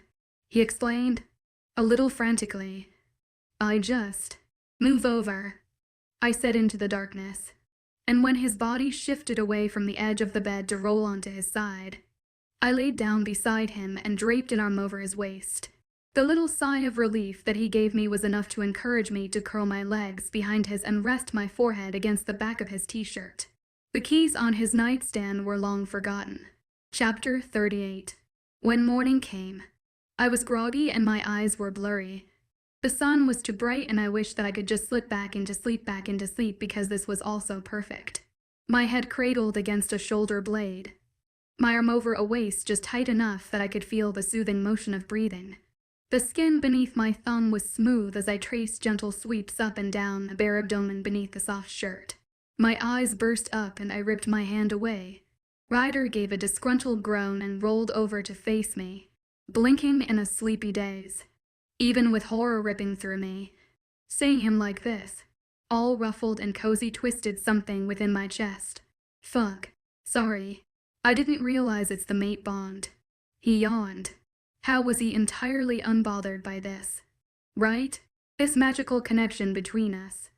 he explained, a little frantically. "I just move over," I said into the darkness. And when his body shifted away from the edge of the bed to roll onto his side, I laid down beside him and draped an arm over his waist. The little sigh of relief that he gave me was enough to encourage me to curl my legs behind his and rest my forehead against the back of his t-shirt. The keys on his nightstand were long forgotten. Chapter 38. When morning came, I was groggy and my eyes were blurry. The sun was too bright and I wished that I could just slip back into sleep because this was also perfect. My head cradled against a shoulder blade. My arm over a waist just tight enough that I could feel the soothing motion of breathing. The skin beneath my thumb was smooth as I traced gentle sweeps up and down the bare abdomen beneath the soft shirt. My eyes burst up and I ripped my hand away. Ryder gave a disgruntled groan and rolled over to face me, blinking in a sleepy daze, even with horror ripping through me. Seeing him like this, all ruffled and cozy, twisted something within my chest. Fuck. Sorry. I didn't realize it's the mate bond. He yawned. How was he entirely unbothered by this? Right? This magical connection between us.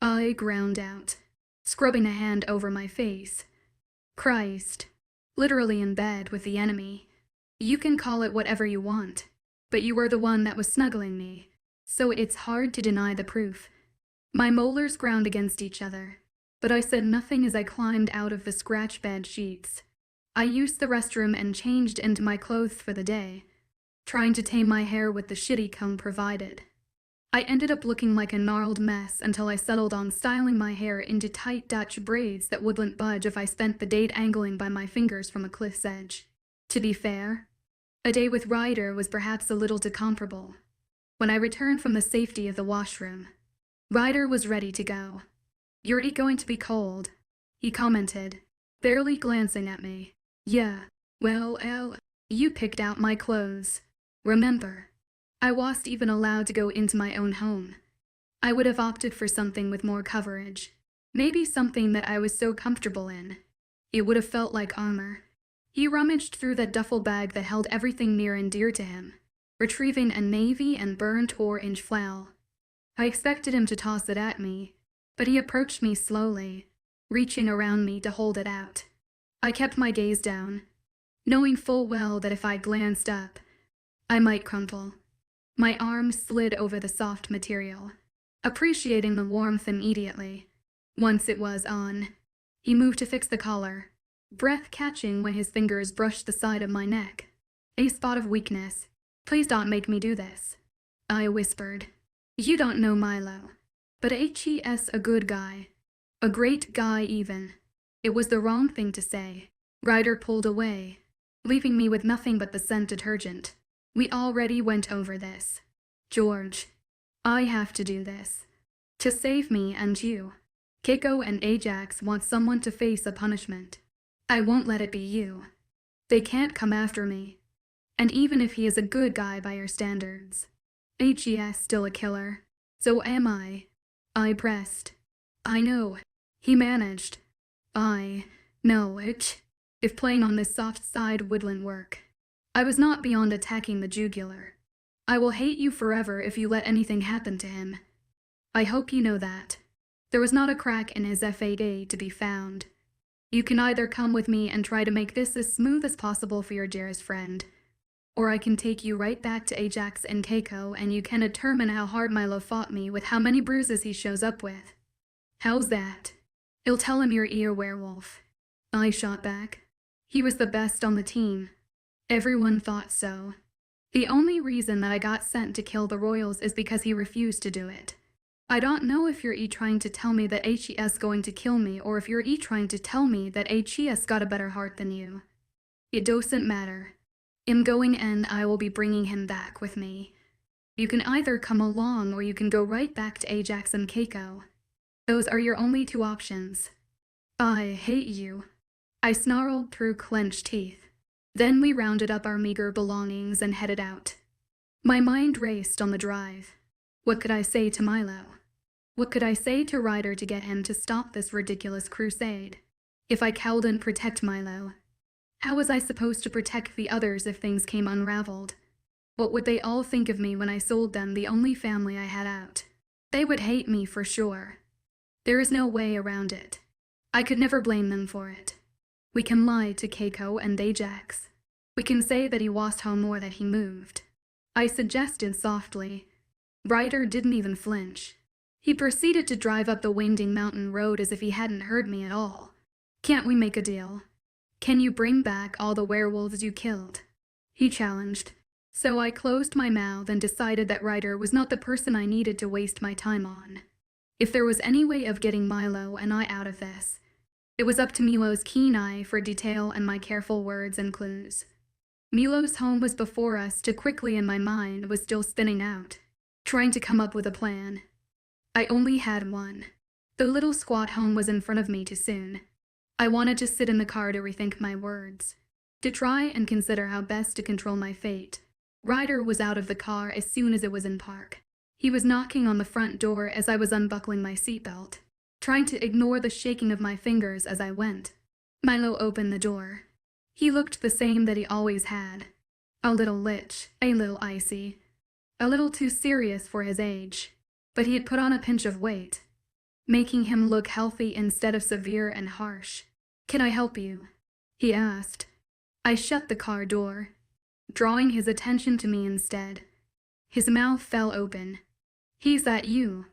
I ground out, scrubbing a hand over my face. Christ. Literally in bed with the enemy. You can call it whatever you want, but you were the one that was snuggling me, so it's hard to deny the proof. My molars ground against each other, but I said nothing as I climbed out of the scratch bed sheets. I used the restroom and changed into my clothes for the day, trying to tame my hair with the shitty comb provided. I ended up looking like a gnarled mess until I settled on styling my hair into tight Dutch braids that wouldn't budge if I spent the day angling by my fingers from a cliff's edge. To be fair, a day with Ryder was perhaps a little too comparable. When I returned from the safety of the washroom, Ryder was ready to go. "You're going to be cold," he commented, barely glancing at me. "Yeah, well, you picked out my clothes. Remember, I wasn't even allowed to go into my own home. I would have opted for something with more coverage. Maybe something that I was so comfortable in. It would have felt like armor." He rummaged through that duffel bag that held everything near and dear to him, retrieving a navy and burnt 4-inch flail. I expected him to toss it at me, but he approached me slowly, reaching around me to hold it out. I kept my gaze down, knowing full well that if I glanced up, I might crumple. My arm slid over the soft material, appreciating the warmth immediately. Once it was on, he moved to fix the collar, breath catching when his fingers brushed the side of my neck. "A spot of weakness. Please don't make me do this," I whispered. "You don't know Milo, but he's a good guy. A great guy even." It was the wrong thing to say. Ryder pulled away, leaving me with nothing but the scent detergent. "We already went over this. George, I have to do this. To save me and you. Keiko and Ajax want someone to face a punishment. I won't let it be you. They can't come after me. And even if he is a good guy by your standards, he's still a killer. So am I." I pressed. "I know," he managed. "I know it. If playing on this soft side wouldn't work. I was not beyond attacking the jugular. I will hate you forever if you let anything happen to him. I hope you know that." There was not a crack in his FAD to be found. "You can either come with me and try to make this as smooth as possible for your dearest friend, or I can take you right back to Ajax and Keiko and you can determine how hard Milo fought me with how many bruises he shows up with. How's that? You'll tell him you're werewolf." I shot back. He was the best on the team. Everyone thought so. The only reason that I got sent to kill the royals is because he refused to do it. I don't know if you're trying to tell me that HES going to kill me or if you're trying to tell me that HES got a better heart than you. It doesn't matter. I'm going and I will be bringing him back with me. You can either come along or you can go right back to Ajax and Keiko. Those are your only two options. I hate you. I snarled through clenched teeth. Then we rounded up our meager belongings and headed out. My mind raced on the drive. What could I say to Milo? What could I say to Ryder to get him to stop this ridiculous crusade? If I couldn't protect Milo, how was I supposed to protect the others if things came unraveled? What would they all think of me when I sold them the only family I had out? They would hate me for sure. There is no way around it. I could never blame them for it. We can lie to Keiko and Ajax. We can say that he was home or that he moved. I suggested softly. Ryder didn't even flinch. He proceeded to drive up the winding mountain road as if he hadn't heard me at all. "Can't we make a deal? Can you bring back all the werewolves you killed?" he challenged. So I closed my mouth and decided that Ryder was not the person I needed to waste my time on. If there was any way of getting Milo and I out of this, it was up to Milo's keen eye for detail and my careful words and clues. Milo's home was before us too quickly and my mind was still spinning out, trying to come up with a plan. I only had one. The little squat home was in front of me too soon. I wanted to sit in the car to rethink my words, to try and consider how best to control my fate. Ryder was out of the car as soon as it was in park. He was knocking on the front door as I was unbuckling my seatbelt, trying to ignore the shaking of my fingers as I went. Milo opened the door. He looked the same that he always had. A little lich, a little icy, a little too serious for his age, but he had put on a pinch of weight, making him look healthy instead of severe and harsh. "Can I help you?" he asked. I shut the car door, drawing his attention to me instead. His mouth fell open. "He's that you?"